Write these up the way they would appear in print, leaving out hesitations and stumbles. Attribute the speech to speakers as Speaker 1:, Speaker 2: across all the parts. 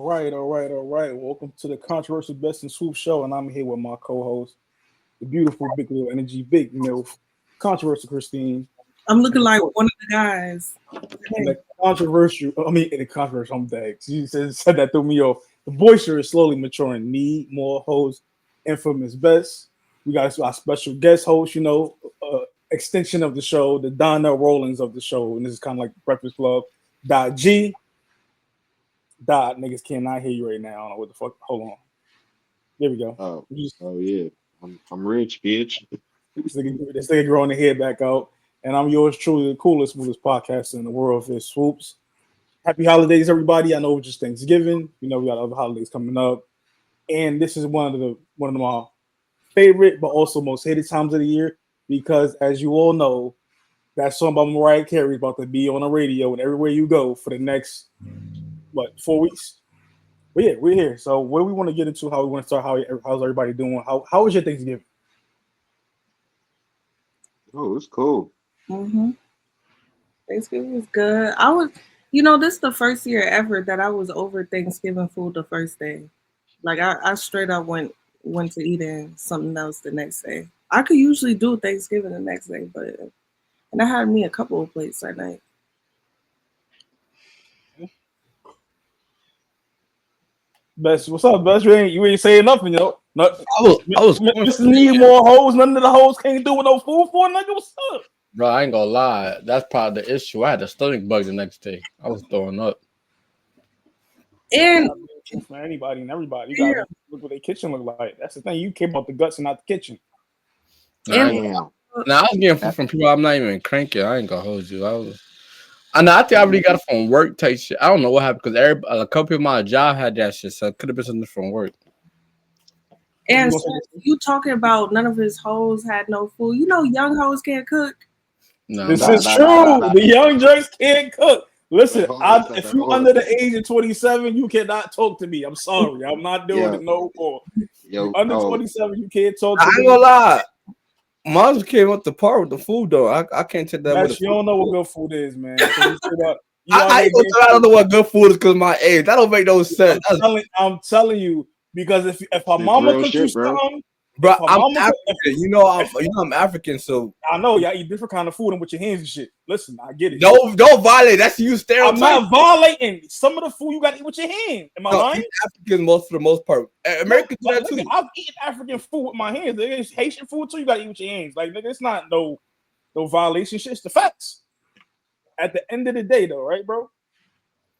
Speaker 1: All right. Welcome to the controversial Best in Swoop show, and I'm here with my co-host, the beautiful Big Little Energy, Big Milf, controversial Christine,
Speaker 2: I'm looking
Speaker 1: and
Speaker 2: like one of the guys.
Speaker 1: the controversial. In the controversial, I'm dead. You said that threw me off. The boisterous, slowly maturing, need more hosts, infamous Best. We got our special guest host, extension of the show, the Donnell Rollins of the show, and this is kind of like Breakfast Club. G. Niggas cannot hear you right now. I don't know what the fuck. Hold on. There we go.
Speaker 3: Yeah. I'm rich, bitch.
Speaker 1: This nigga growing the head back out. And I'm yours truly, the coolest, smoothest podcast in the world, Vis Swoops. Happy holidays, everybody. I know it's just Thanksgiving. We got other holidays coming up. And this is one of my favorite, but also most hated times of the year. Because as you all know, that song by Mariah Carey is about to be on the radio and everywhere you go for the next 4 weeks. But yeah, we're here. So what do we want to get into? How we want to start? How's everybody doing? How was your Thanksgiving?
Speaker 3: Oh, it's cool.
Speaker 2: Thanksgiving was good. This is the first year ever that I was over Thanksgiving food the first day. Like I straight up went to eating something else the next day. I could usually do Thanksgiving the next day, and I had me a couple of plates that night.
Speaker 1: Best, what's up, Best? You ain't saying nothing, yo.
Speaker 4: I was
Speaker 1: just need more hoes. None of the hoes can't do with no food for a nigga. What's up?
Speaker 4: Bro, I ain't gonna lie. That's probably the issue. I had a stomach bug the next day. I was throwing up.
Speaker 2: And
Speaker 1: for anybody and everybody, you gotta look what their kitchen look like. That's the thing. You care about the guts and not the kitchen.
Speaker 4: I was getting food from people I'm not even cranking. I ain't gonna hold you. I think I already got it from work type shit. I don't know what happened because a couple people on my job had that shit, so it could have been something from work.
Speaker 2: And so you talking about none of his hoes had no food. You know, young hoes can't cook.
Speaker 1: This is true. The young joints can't cook. Listen, if you under the age of 27, you cannot talk to me. I'm sorry. I'm not doing it no more. Under 27, you can't talk to me.
Speaker 4: I ain't gonna lie. Mom came up the part with the food though. I can't take that.
Speaker 1: With you don't know what good food is, man.
Speaker 4: I don't know what good food is because my age. That don't make no sense.
Speaker 1: I'm telling you because if our mama cooked you something,
Speaker 4: bro, I'm African. I'm African, so
Speaker 1: I know y'all eat different kind of food and with your hands and shit. Listen, I get it.
Speaker 4: Don't violate. That's you stereotype.
Speaker 1: I'm not violating. Some of the food you got to eat with your hand. Am I lying?
Speaker 4: African for the most part. Americans do that too.
Speaker 1: I've eaten African food with my hands. There's Haitian food too. You got to eat with your hands. Like nigga, it's not no violation shit. It's the facts. At the end of the day, though, right, bro?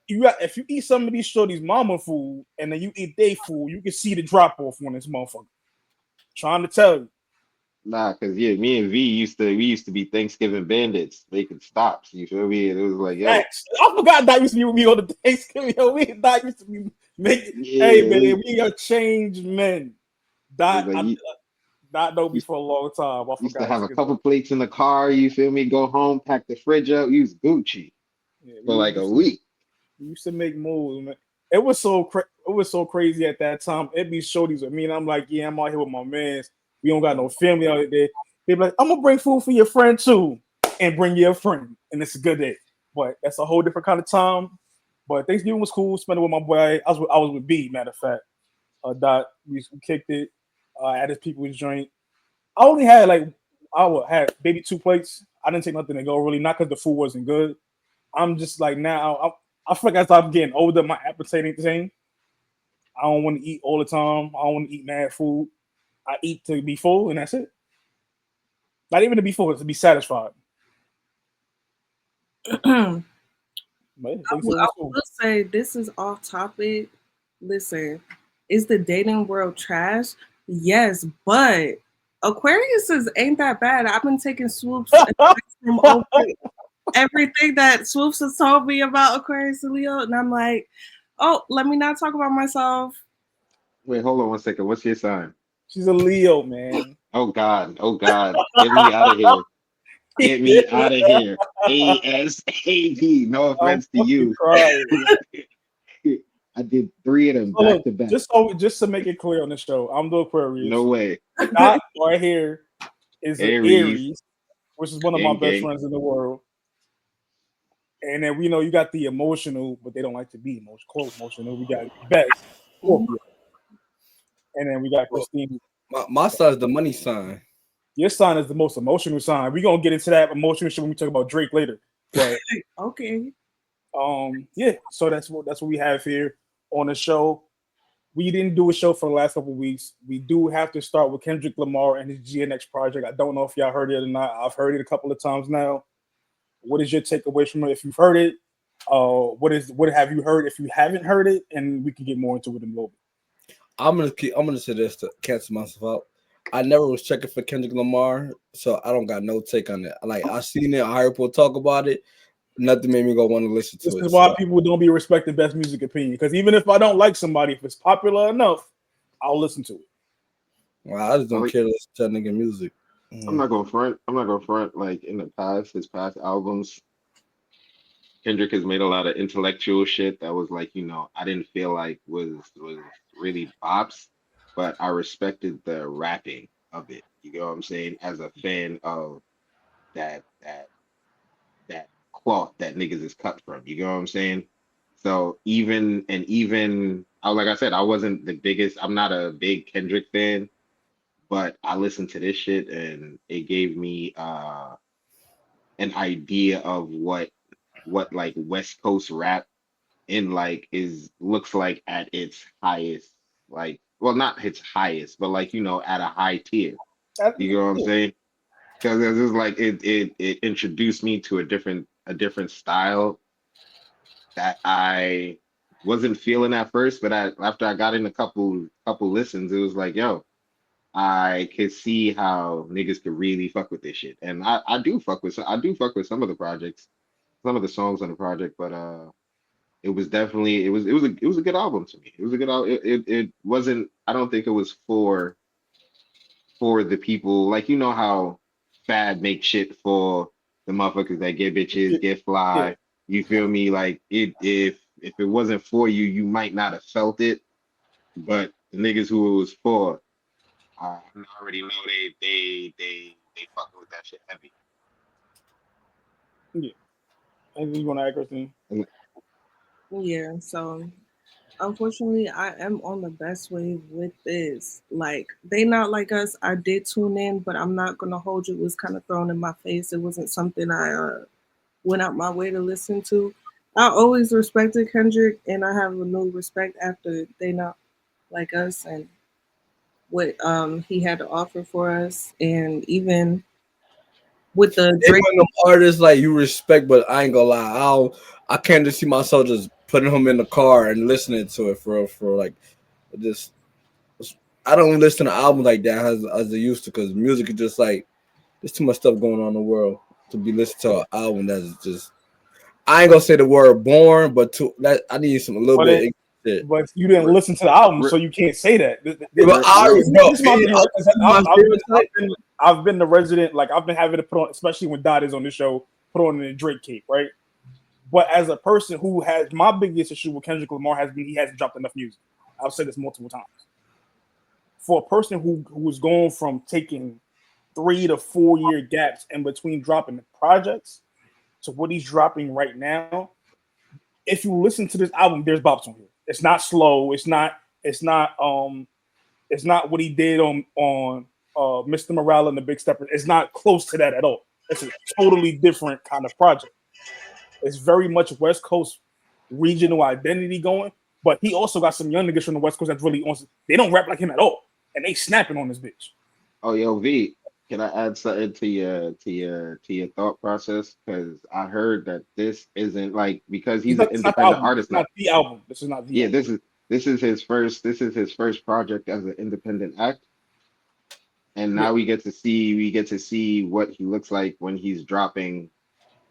Speaker 1: If you eat some of these shorties' mama food and then you eat their food, you can see the drop off on this motherfucker. Trying to tell you.
Speaker 3: Nah, cause me and V used to be Thanksgiving bandits. They could stop. You feel me? And it was like, yo.
Speaker 1: I forgot that used to be with me on the Thanksgiving. Yo, that used to be making. Hey man, we are changed men. That know me for a long time. I
Speaker 3: used to have a couple plates in the car. You feel me? Go home, pack the fridge up, use Gucci for like a week.
Speaker 1: We used to make moves, man. It was so crazy at that time. It'd be shorties with me, and I'm like, yeah, I'm out here with my mans. We don't got no family out there. They'd be like, I'm gonna bring food for your friend too, and bring your friend, and it's a good day. But that's a whole different kind of time. But Thanksgiving was cool. Spent it with my boy. I was with B. Matter of fact, Dot. We kicked it at his people's joint. I only had had maybe 2 plates. I didn't take nothing to go really, not because the food wasn't good. I'm just like now. I feel like as I'm getting older, my appetite ain't the same. I don't want to eat all the time. I don't want to eat mad food. I eat to be full, and that's it. Not even to be full, it's to be satisfied.
Speaker 2: I will say this is off topic. Listen, is the dating world trash? Yes, but Aquariuses ain't that bad. I've been taking swoops from everything that Swoops has told me about Aquarius and Leo, and I'm like, oh, let me not talk about myself.
Speaker 3: Wait, hold on 1 second. What's your sign?
Speaker 1: She's a Leo, man.
Speaker 3: Oh God. Get me out of here. Get me out of here. ASAP. No offense to you. I did 3 of them back to back.
Speaker 1: Just to make it clear on the show, I'm the Aquarius.
Speaker 3: No way.
Speaker 1: Not right here is an Aries, which is one of my best friends in the world. And then we know you got the emotional, but they don't like to be emotional. Quote emotional. We got Best, Scorpio. And then we got Christine.
Speaker 4: My sign is the money sign.
Speaker 1: Your sign is the most emotional sign. We're gonna get into that emotional shit when we talk about Drake later. But
Speaker 2: okay.
Speaker 1: Yeah, so that's what we have here on the show. We didn't do a show for the last couple of weeks. We do have to start with Kendrick Lamar and his GNX project. I don't know if y'all heard it or not. I've heard it a couple of times now. What is your takeaway from it if you've heard it? What have you heard if you haven't heard it? And we can get more into it in a little bit.
Speaker 4: I'm gonna say this to cancel myself out. I never was checking for Kendrick Lamar, so I don't got no take on it. Like I seen it, I heard people talk about it. Nothing made me go want to listen to it.
Speaker 1: This is why people don't be respecting best music opinion. Because even if I don't like somebody, if it's popular enough, I'll listen to it.
Speaker 4: Well, I just don't care to listen to that nigga music.
Speaker 3: I'm not gonna front. Like in the past, his past albums, Kendrick has made a lot of intellectual shit that was like, I didn't feel like was really bops, but I respected the rapping of it. You know what I'm saying? As a fan of that cloth that niggas is cut from. You know what I'm saying? So even like I said, I wasn't the biggest. I'm not a big Kendrick fan, but I listened to this shit and it gave me an idea of what like West Coast rap in like looks like at its highest, like, well, not its highest, but like, at a high tier. You know what I'm saying? Because it was like it introduced me to a different style that I wasn't feeling at first, but after I got in a couple listens, it was like, yo, I could see how niggas could really fuck with this shit, and I do fuck with some of the projects, some of the songs on the project, but it was definitely it was a good album to me. It was a good album. It wasn't. I don't think it was for the people, like, how Fab make shit for the motherfuckers that get bitches, get fly. You feel me? Like if it wasn't for you, you might not have felt it. But the niggas who it was for, I already know they fucking with that shit heavy.
Speaker 1: Yeah. Anything you want to add, Christine?
Speaker 2: Yeah. So unfortunately, I am on the best wave with this. Like, they not like us. I did tune in, but I'm not gonna hold you. It was kind of thrown in my face. It wasn't something I went out my way to listen to. I always respected Kendrick, and I have a new respect after They Not Like Us and what he had to offer for us, and even with the
Speaker 4: Drake artists like you respect, but I ain't gonna lie, I can't just see myself just putting him in the car and listening to it for like just. I don't listen to albums like that as I used to, because music is just like there's too much stuff going on in the world to be listening to an album that's just. I ain't gonna say the word boring, but that I need a little bit.
Speaker 1: But you didn't listen to the album, so you can't say that. I've been the resident, like I've been having to put on, especially when Dot is on the show, put on the Drake cape, right? But as a person who has, my biggest issue with Kendrick Lamar has been he hasn't dropped enough music. I've said this multiple times. For a person who was going from taking 3 to 4 year gaps in between dropping the projects to what he's dropping right now, if you listen to this album, there's bops on here. It's not slow. It's not what he did on Mr. Morale and the Big Stepper. It's not close to that at all. It's a totally different kind of project. It's very much West Coast regional identity going, but he also got some young niggas from the West Coast that's really on. They don't rap like him at all, and they snapping on this bitch.
Speaker 3: Oh, yo, V, can I add something to your thought process? Because I heard that this isn't like, because he's an independent artist now.
Speaker 1: Not the album. This is not the album.
Speaker 3: This is his first project as an independent act. And now we get to see what he looks like when he's dropping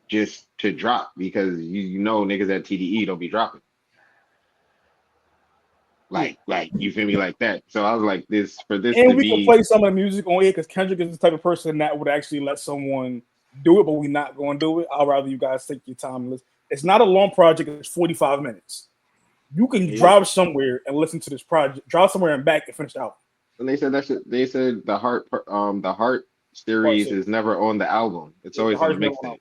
Speaker 3: just to drop, because you know niggas at TDE don't be dropping. Like you feel me, like that. So I was like, and
Speaker 1: we can play some of the music on here because Kendrick is the type of person that would actually let someone do it, but we're not going to do it. I'd rather you guys take your time and listen. It's not a long project. It's 45 minutes. You can drive somewhere and listen to this project. Drive somewhere and back and finish the album.
Speaker 3: And they said the Heart series is never on the album. It's always on the mixtape.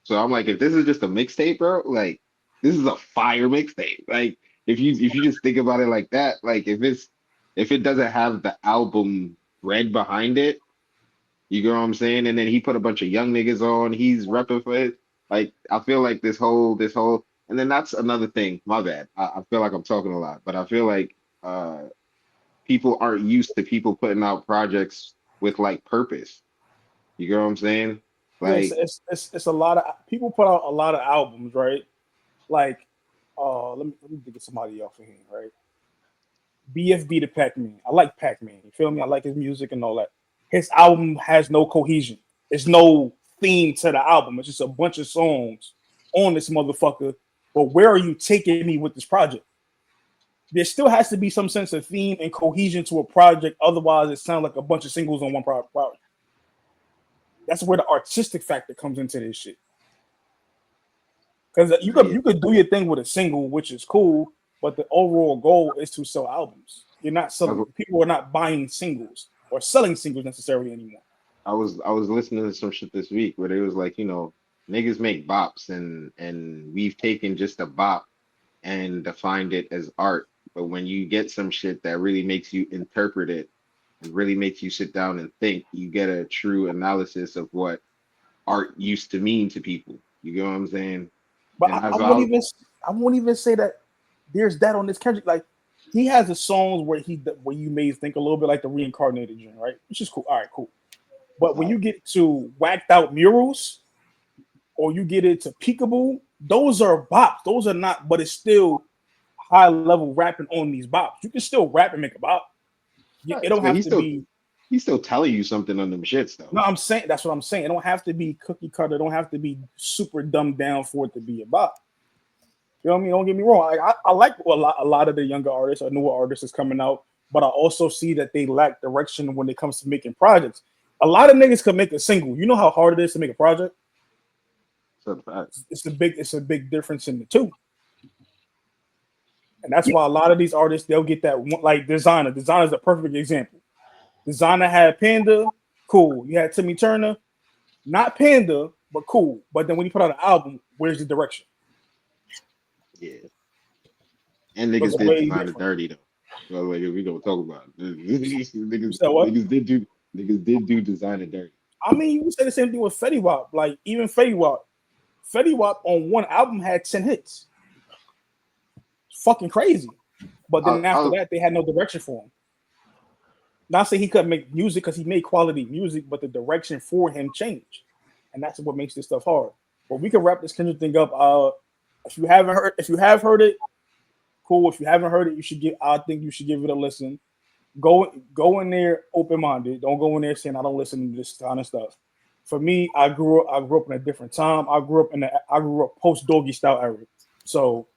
Speaker 3: So I'm like, if this is just a mixtape, bro, like this is a fire mixtape. Like if you just think about it like that, like if it doesn't have the album bread behind it, you get what I'm saying? And then he put a bunch of young niggas on, he's repping for it. Like I feel like this whole and then that's another thing. My bad. I feel like I'm talking a lot, but I feel like people aren't used to people putting out projects with like purpose. You get what I'm saying?
Speaker 1: Yeah,
Speaker 3: Like
Speaker 1: it's a lot of people put out a lot of albums, right? Like, let me think of somebody else in here, right? BFB to Pac-Man. I like Pac-Man. You feel me? I like his music and all that. His album has no cohesion. There's no theme to the album. It's just a bunch of songs on this motherfucker. But where are you taking me with this project? There still has to be some sense of theme and cohesion to a project. Otherwise, it sounds like a bunch of singles on one project. That's where the artistic factor comes into this shit. Because you
Speaker 3: yeah,
Speaker 1: could do your thing with a single, which is cool, but the overall goal is to sell albums. You're not selling. People are not buying singles or selling singles necessarily anymore.
Speaker 3: I was listening to some shit this week where they was like, niggas make bops and we've taken just a bop and defined it as art. But when you get some shit that really makes you interpret it and really makes you sit down and think, you get a true analysis of what art used to mean to people. You get what I'm saying?
Speaker 1: But
Speaker 3: And
Speaker 1: I won't even say that there's that on this Kendrick. Like he has the songs where you may think a little bit like the reincarnated gen, right? Which is cool. All right, cool. But when you get to whacked out murals or you get into peekaboo, those are bops. Those are not, but it's still high level rapping on these bops. You can still rap and make a bop. It
Speaker 3: Facts,
Speaker 1: don't
Speaker 3: but
Speaker 1: have to be.
Speaker 3: he's still telling you something on them shits though.
Speaker 1: No, I'm saying that's what I'm saying. It don't have to be cookie cutter. It don't have to be super dumbed down for it to be a bop. You know what I mean? Don't get me wrong. I like a lot of the younger artists or newer artists is coming out, but I also see that they lack direction when it comes to making projects. A lot of niggas could make a single. You know how hard it is to make a project?
Speaker 3: So facts.
Speaker 1: It's a big difference in the two. And that's why a lot of these artists, they'll get that one, like Designer. Designer is a perfect example. Designer had Panda, cool. You had Timmy Turner, not Panda, but cool. But then when you put out an album, where's the direction?
Speaker 3: Yeah. And
Speaker 1: It was
Speaker 3: niggas did
Speaker 1: way
Speaker 3: design it
Speaker 1: different.
Speaker 3: dirty though. So like we gonna talk about it.
Speaker 1: You said what?
Speaker 3: Niggas did do design it dirty.
Speaker 1: I mean, you would say the same thing with Fetty Wap. Like even Fetty Wap on one album had 10 hits. It's fucking crazy. But then after that, they had no direction for him. Not saying he couldn't make music because he made quality music, but the direction for him changed, and that's what makes this stuff hard. But we can wrap this Kendrick thing up. If you have heard it, cool. If you haven't heard it, I think you should give it a listen. Go in there open minded. Don't go in there saying I don't listen to this kind of stuff. For me, I grew up in a different time. I grew up post Doggy Style era. So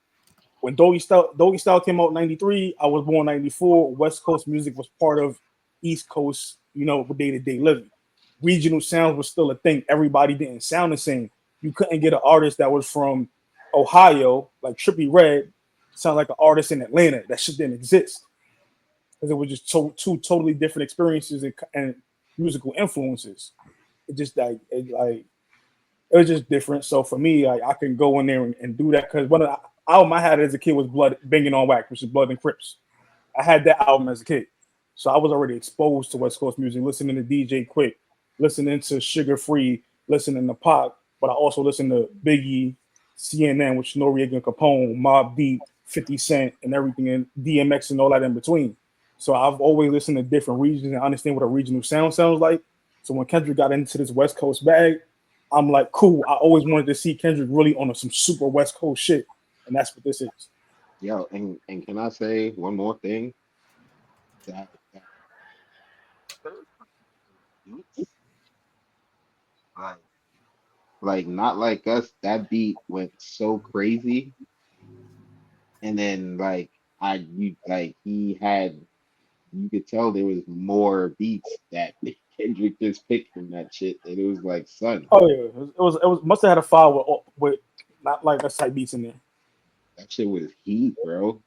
Speaker 1: when Doggy Style came out in '93, I was born '94. West Coast music was part of East Coast, day-to-day living. Regional sounds was still a thing. Everybody didn't sound the same. You couldn't get an artist that was from Ohio, like Trippie Redd, sound like an artist in Atlanta. That shit didn't exist because it was just two totally different experiences and musical influences. It just it was just different. So for me, I can go in there and do that because one of the album I had as a kid was Blood Banging on Wax, which is Blood and Crips. I had that album as a kid. So I was already exposed to West Coast music, listening to DJ Quick, listening to Sugar Free, listening to Pac, but I also listened to Biggie, CNN, which Noriega and Capone, Mobb Deep, 50 Cent, and everything, and DMX and all that in between. So I've always listened to different regions and understand what a regional sound sounds like. So when Kendrick got into this West Coast bag, I'm like, cool. I always wanted to see Kendrick really on some super West Coast shit, and that's what this is.
Speaker 3: Yo, and can I say one more thing? That beats, like not like us, that beat went so crazy, and then you could tell there was more beats that Kendrick just picked from that shit, and it was like, son,
Speaker 1: Oh yeah, it was must have had a file with not like a side beats in there.
Speaker 3: that shit was heat, bro.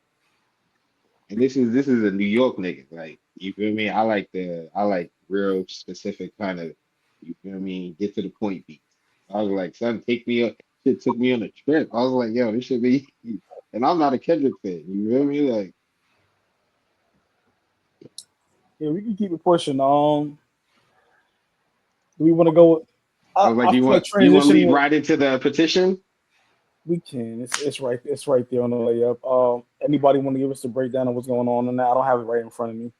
Speaker 3: And this is a New York nigga, like you feel me? I like real specific kind of, you feel me, get to the point beats. I was like, son, take me. Shit took me on a trip. I was like, yo, this should be. And I'm not a Kendrick fan. You feel me? Like,
Speaker 1: Yeah, we can keep it pushing. Do we want to go?
Speaker 3: I was like,
Speaker 1: I feel like
Speaker 3: you want to lead
Speaker 1: transitioning.
Speaker 3: right into the petition?
Speaker 1: We can. It's right. It's right there on the layup. Anybody want to give us a breakdown of what's going on in that? I don't have it right in front of me.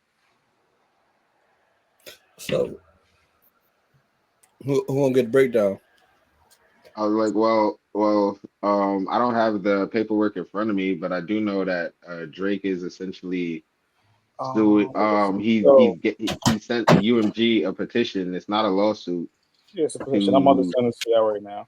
Speaker 4: So who won't get the breakdown?
Speaker 3: I was like, I don't have the paperwork in front of me, but I do know that Drake is essentially suing.
Speaker 1: So
Speaker 3: He sent UMG a petition. It's not a lawsuit
Speaker 1: yeah, it's a position. I'm about to
Speaker 3: to
Speaker 1: send it to y'all right now.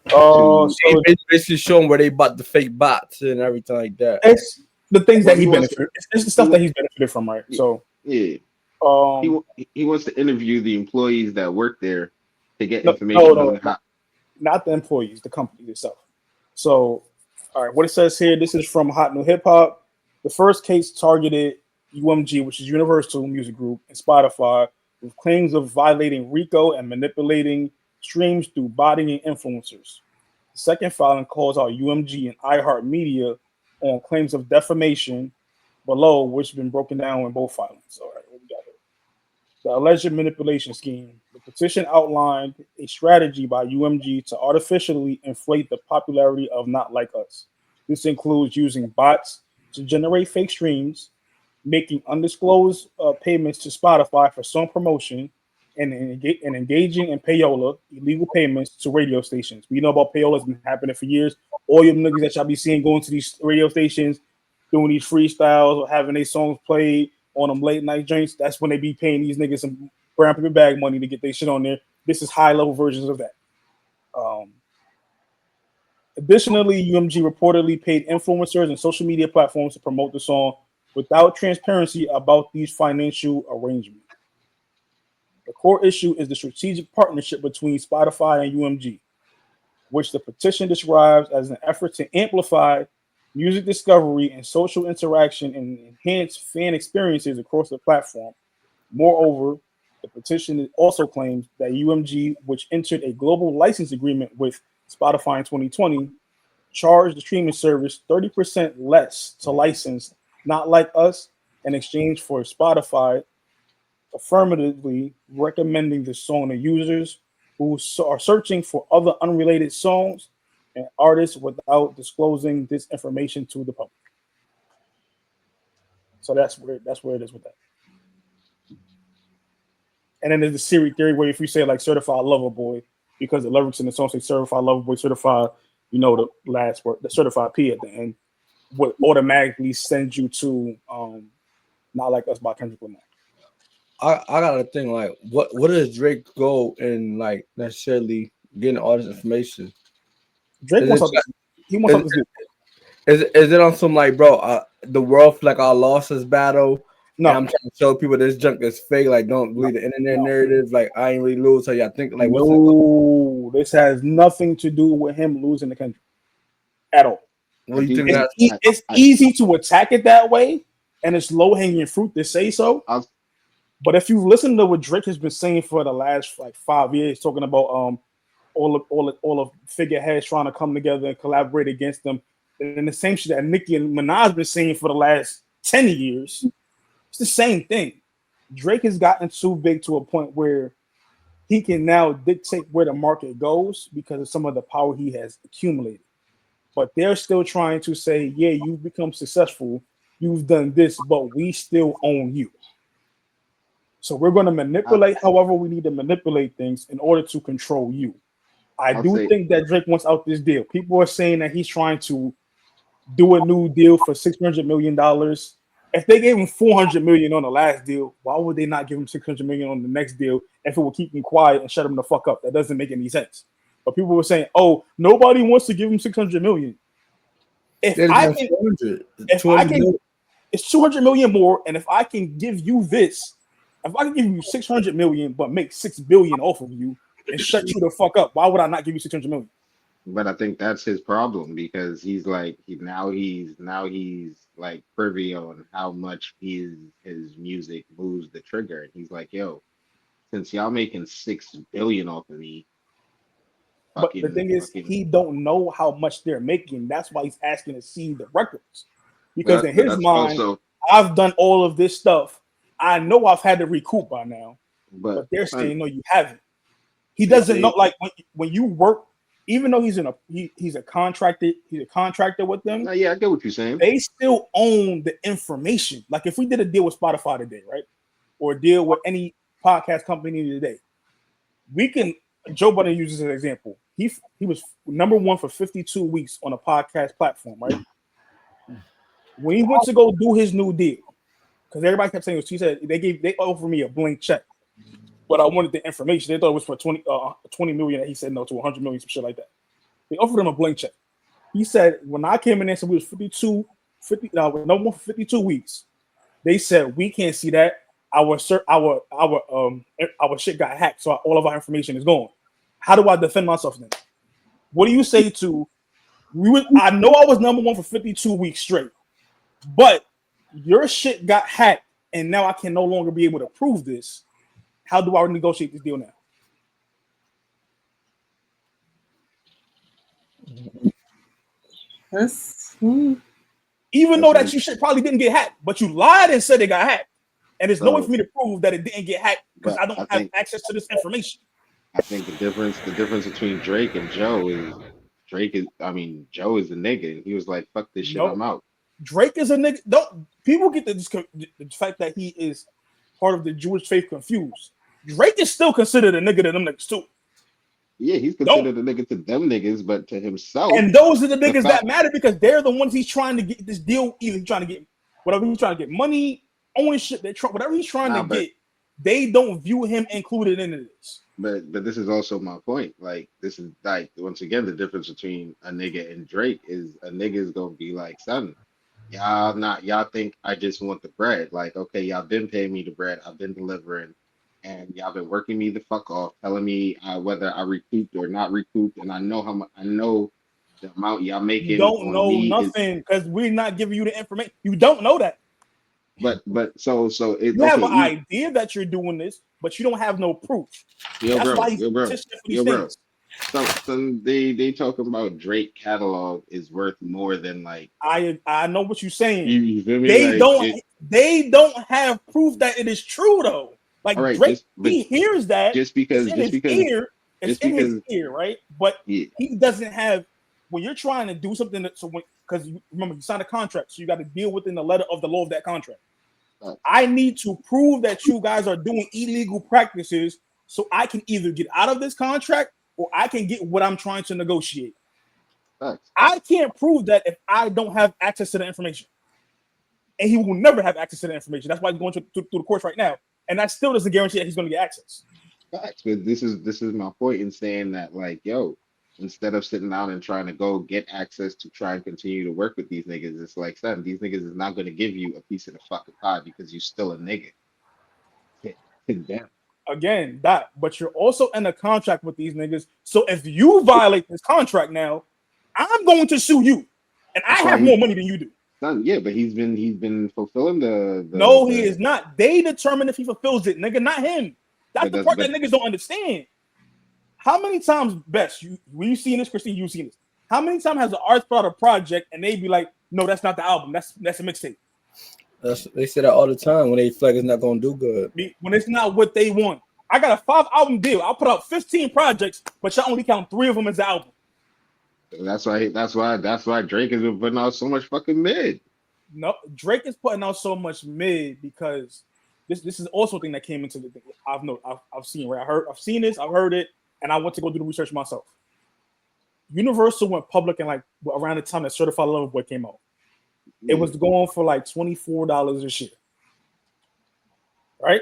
Speaker 3: to.
Speaker 1: So
Speaker 4: They basically showing where they bought the fake bots and everything like that.
Speaker 1: it's the things
Speaker 3: Well,
Speaker 1: that he benefited. It's the stuff that he's benefited from, right? So
Speaker 3: Yeah,
Speaker 1: um,
Speaker 3: he wants to interview the employees that work there to get
Speaker 1: no,
Speaker 3: information on
Speaker 1: no,
Speaker 3: how.
Speaker 1: not the employees, the company itself. So, all right, what it says here, this is from Hot New Hip Hop. The first case targeted UMG, which is Universal Music Group, and Spotify, with claims of violating RICO and manipulating streams through botting and influencers. The second filing calls out UMG and iHeartMedia on claims of defamation below, which have been broken down in both filings. All right, what we got here? The alleged manipulation scheme. The petition outlined a strategy by UMG to artificially inflate the popularity of Not Like Us. This includes using bots to generate fake streams, making undisclosed payments to Spotify for song promotion, and engaging in payola, illegal payments to radio stations. We know about payola has been happening for years. All your niggas that y'all be seeing going to these radio stations, doing these freestyles or having their songs played on them late night joints, that's when they be paying these niggas some brown paper bag money to get their shit on there. This is high level versions of that. Um, Additionally, UMG reportedly paid influencers and social media platforms to promote the song without transparency about these financial arrangements. The core issue is the strategic partnership between Spotify and UMG, which the petition describes as an effort to amplify music discovery and social interaction and enhance fan experiences across the platform. Moreover, the petition also claims that UMG, which entered a global license agreement with Spotify in 2020, charged the streaming service 30% less to license Not Like Us in exchange for Spotify affirmatively recommending the song to users who are searching for other unrelated songs and artists without disclosing this information to the public. So that's where it is with that. And then there's the Siri theory where if you say like certified lover boy, because the lyrics in the song say certified lover boy, certified, the last word, the certified P at the end, would automatically send you to Not Like Us by Kendrick Lamar.
Speaker 4: I got a thing like what does Drake go in like necessarily getting all this information?
Speaker 1: Drake wants something. He wants something to do.
Speaker 4: Is it on some like, bro, the world feel like I lost this battle?
Speaker 1: No,
Speaker 4: and I'm trying to show people this junk is fake. Like, don't believe the internet narrative. Like, I ain't really lose. So y'all think like, what's
Speaker 1: no, this has nothing to do with him losing the country at all.
Speaker 4: what do you think?
Speaker 1: It's easy to attack it that way, and it's low hanging fruit to say so. But if you listen to what Drake has been saying for the last like 5 years, talking about all of figureheads trying to come together and collaborate against them, and the same shit that Nicki and Minaj been saying for the last 10 years, it's the same thing. Drake has gotten too big to a point where he can now dictate where the market goes because of some of the power he has accumulated. But they're still trying to say, yeah, you've become successful, you've done this, but we still own you. So we're going to manipulate however we need to manipulate things in order to control you. I do think that Drake wants out this deal. People are saying that he's trying to do a new deal for $600 million. If they gave him $400 million on the last deal, why would they not give him $600 million on the next deal if it will keep him quiet and shut him the fuck up? That doesn't make any sense. But people were saying, oh, nobody wants to give him $600 million. If I can, it's $200 million more, and if I can give you this, if I can give you $600 million but make $6 billion off of you and shut you the fuck up, why would I not give you $600 million?
Speaker 3: But I think that's his problem because he's like he's like privy on how much his music moves the trigger. And he's like, yo, since y'all making $6 billion off of me,
Speaker 1: But the thing is, he don't know how much they're making. That's why he's asking to see the records. Because in his mind, I've done all of this stuff. I know I've had to recoup by now. But they're saying, no, you haven't. He doesn't know. Like when you work, even though he's a contractor with them.
Speaker 3: Yeah, I get what you're saying.
Speaker 1: They still own the information. Like if we did a deal with Spotify today, right? Or a deal with any podcast company today, we can. Joe Budden uses an example. He was number one for 52 weeks on a podcast platform, right? When he went to go do his new deal, because everybody kept saying, he said they offered me a blank check, but I wanted the information. They thought it was for 20 million. And he said no to 100 million, some shit like that. They offered him a blank check. He said when I came in and said we was 50 no more for 52 weeks. They said we can't see that. Our shit got hacked, so all of our information is gone. How do I defend myself then? What do you say to? I know I was number one for 52 weeks straight, but your shit got hacked, and now I can no longer be able to prove this. How do I negotiate this deal now? Even though that you shit probably didn't get hacked, but you lied and said it got hacked. And there's no way for me to prove that it didn't get hacked because I don't have access to this information.
Speaker 3: I think the difference between Drake and Joe is Joe is a nigga, and he was like, "Fuck this shit, I'm out."
Speaker 1: Drake is a nigga. Don't people get the fact that he is part of the Jewish faith confused? Drake is still considered a nigga to them niggas too.
Speaker 3: Yeah, he's considered a nigga to them niggas, but to himself.
Speaker 1: And those are the niggas that matter because they're the ones he's trying to get this deal. Either he's trying to get whatever he's trying to get money. Ownership, whatever he's trying to get, they don't view him included into this.
Speaker 3: But this is also my point. Like this is like once again the difference between a nigga and Drake is a nigga is gonna be like, son, y'all think I just want the bread. Like, okay, y'all been paying me the bread, I've been delivering, and y'all been working me the fuck off, telling me whether I recouped or not recouped, and I know how much I know the amount y'all making.
Speaker 1: You don't know nothing because we're not giving you the information. You don't know that.
Speaker 3: But so
Speaker 1: you have an idea that you're doing this, but you don't have no proof.
Speaker 3: Bro. So they talking about Drake catalog is worth more than like.
Speaker 1: I know what you're saying.
Speaker 3: You feel me?
Speaker 1: They don't have proof that it is true though. Like right, Drake, he hears that it's in his ear, right? But he doesn't have. When you're trying to do something because remember you signed a contract, so you got to deal within the letter of the law of that contract. I need to prove that you guys are doing illegal practices so I can either get out of this contract or I can get what I'm trying to negotiate. I can't prove that if I don't have access to the information. And he will never have access to the information. That's why he's going through the courts right now. And that still doesn't guarantee that he's going to get access.
Speaker 3: Facts, but this is my point in saying that, like, yo, instead of sitting down and trying to go get access to try and continue to work with these niggas, it's like, son, these niggas is not going to give you a piece of the fucking pie because you're still a nigga. Damn.
Speaker 1: Again, but you're also in a contract with these niggas. So if you violate this contract now, I'm going to sue you, and I have more money than you do.
Speaker 3: Son, yeah, but he's been fulfilling the.
Speaker 1: No, he is not. They determine if he fulfills it, nigga, not him. That's the part that niggas don't understand. How many times, Best, when you seen this, Christine, you've seen this. How many times has an artist brought a project and they be like, no, that's not the album. That's a mixtape.
Speaker 4: They say that all the time when they feel like it's not gonna do good.
Speaker 1: When it's not what they want. I got a 5-album deal. I'll put out 15 projects, but y'all only count 3 of them as the album.
Speaker 3: That's why Drake has been putting out so much fucking mid.
Speaker 1: No, Drake is putting out so much mid because this is also a thing that came into the thing. I've seen where I've seen this, I've heard it. And I went to go do the research myself. Universal went public in like around the time that Certified Lover Boy came out. It was going for like $24 a share. Right?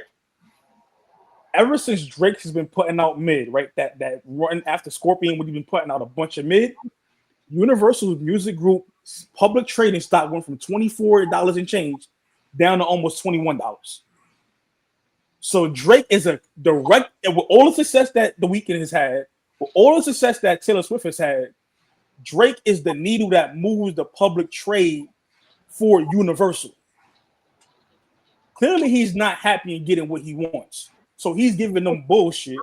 Speaker 1: Ever since Drake has been putting out mid, right? That run after Scorpion, when he's been putting out a bunch of mid, Universal's music group public trading stock went from $24 and change down to almost $21. So Drake is a direct, and with all the success that The Weeknd has had, with all the success that Taylor Swift has had, Drake is the needle that moves the public trade for Universal. Clearly, he's not happy in getting what he wants. So he's giving them bullshit,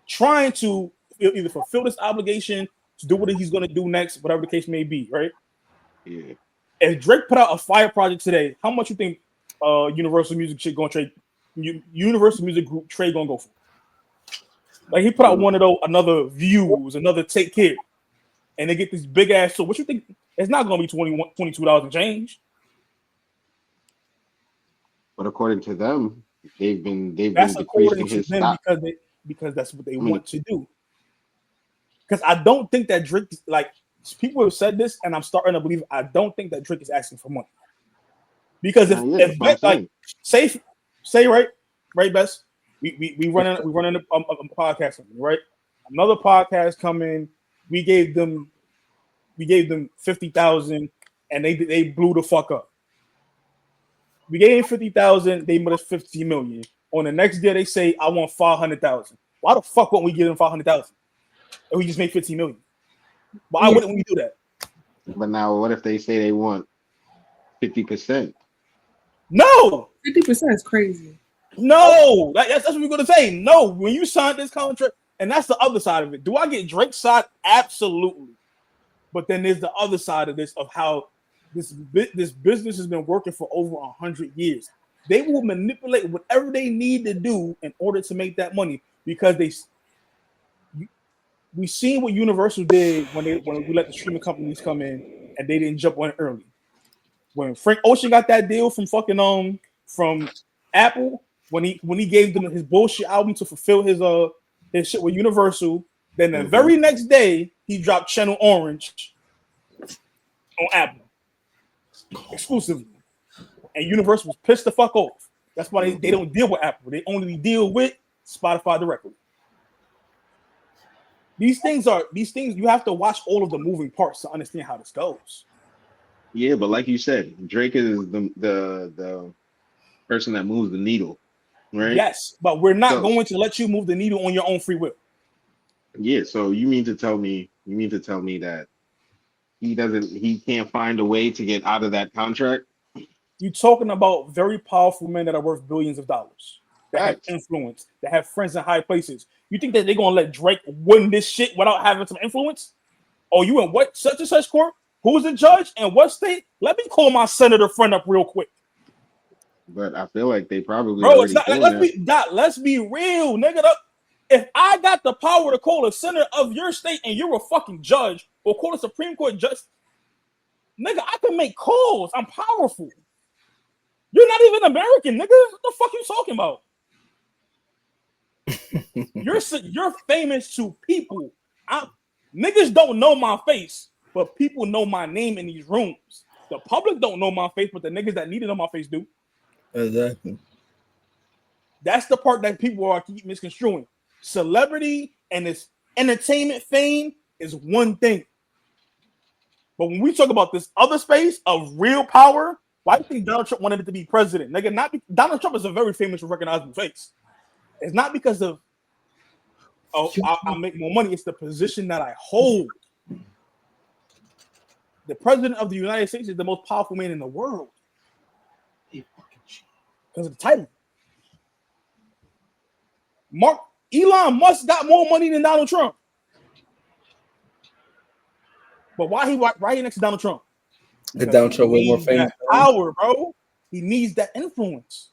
Speaker 1: trying to either fulfill this obligation to do what he's going to do next, whatever the case may be, right?
Speaker 3: Yeah.
Speaker 1: If Drake put out a fire project today, how much you think Universal Music shit going to trade? Universal Music Group trade going to go for? Like he put out one of those, another Views, another Take Care, and they get this big ass. So what you think? It's not going to be $22 and change.
Speaker 3: But according to them, they've been
Speaker 1: according
Speaker 3: decreasing
Speaker 1: to
Speaker 3: his
Speaker 1: them
Speaker 3: stock.
Speaker 1: because that's what they want to do. Because I don't think that Drake, like people have said this, and I'm starting to believe. I don't think that Drake is asking for money. Because if like say right, Best, we running a podcast company, right? Another podcast coming, we gave them 50,000, and they blew the fuck up. We gave him 50,000, they made us 50 million. On the next day, they say, I want 500,000. Why the fuck won't we give them 500,000? And we just made 15 million. Why wouldn't we do that?
Speaker 3: But now, what if they say they want 50%?
Speaker 1: No!
Speaker 2: 50% is crazy.
Speaker 1: No! That's what we're going to say. No, when you sign this contract, and that's the other side of it. Do I get Drake's side? Absolutely. But then there's the other side of this, of how this business has been working for over 100 years. They will manipulate whatever they need to do in order to make that money, because we seen what Universal did when we let the streaming companies come in and they didn't jump on it early. When Frank Ocean got that deal from fucking from Apple, when he gave them his bullshit album to fulfill his shit with Universal, then the very next day he dropped Channel Orange on Apple exclusively, and Universal was pissed the fuck off. That's why they don't deal with Apple. They only deal with Spotify directly. These things you have to watch all of the moving parts to understand how this goes.
Speaker 3: Yeah, but like you said, Drake is the person that moves the needle, right?
Speaker 1: Yes, but we're not going to let you move the needle on your own free will.
Speaker 3: Yeah, so you mean to tell me that he can't find a way to get out of that contract?
Speaker 1: You're talking about very powerful men that are worth billions of dollars, that have influence, that have friends in high places. You think that they're gonna let Drake win this shit without having some influence? Oh, you in what such and such court? Who's the judge and what state? Let me call my senator friend up real quick.
Speaker 3: But I feel like they probably
Speaker 1: it's not, let's be real, nigga. If I got the power to call a senator of your state and you're a fucking judge, or call a Supreme Court judge, nigga, I can make calls. I'm powerful. You're not even American, nigga. What the fuck you talking about? You're famous to people. Niggas don't know my face, but people know my name in these rooms. The public don't know my face, but the niggas that need to know my face do.
Speaker 4: Exactly.
Speaker 1: That's the part that people are keep misconstruing. Celebrity and this entertainment fame is one thing. But when we talk about this other space of real power, why do you think Donald Trump wanted it to be president? Nigga, Donald Trump is a very famous and recognizable face. It's not because of I'll make more money. It's the position that I hold. The president of the United States is the most powerful man in the world because of the title. Elon Musk got more money than Donald Trump. But why he next to Donald Trump?
Speaker 4: Because Donald Trump was more famous.
Speaker 1: Power, bro. He needs that influence.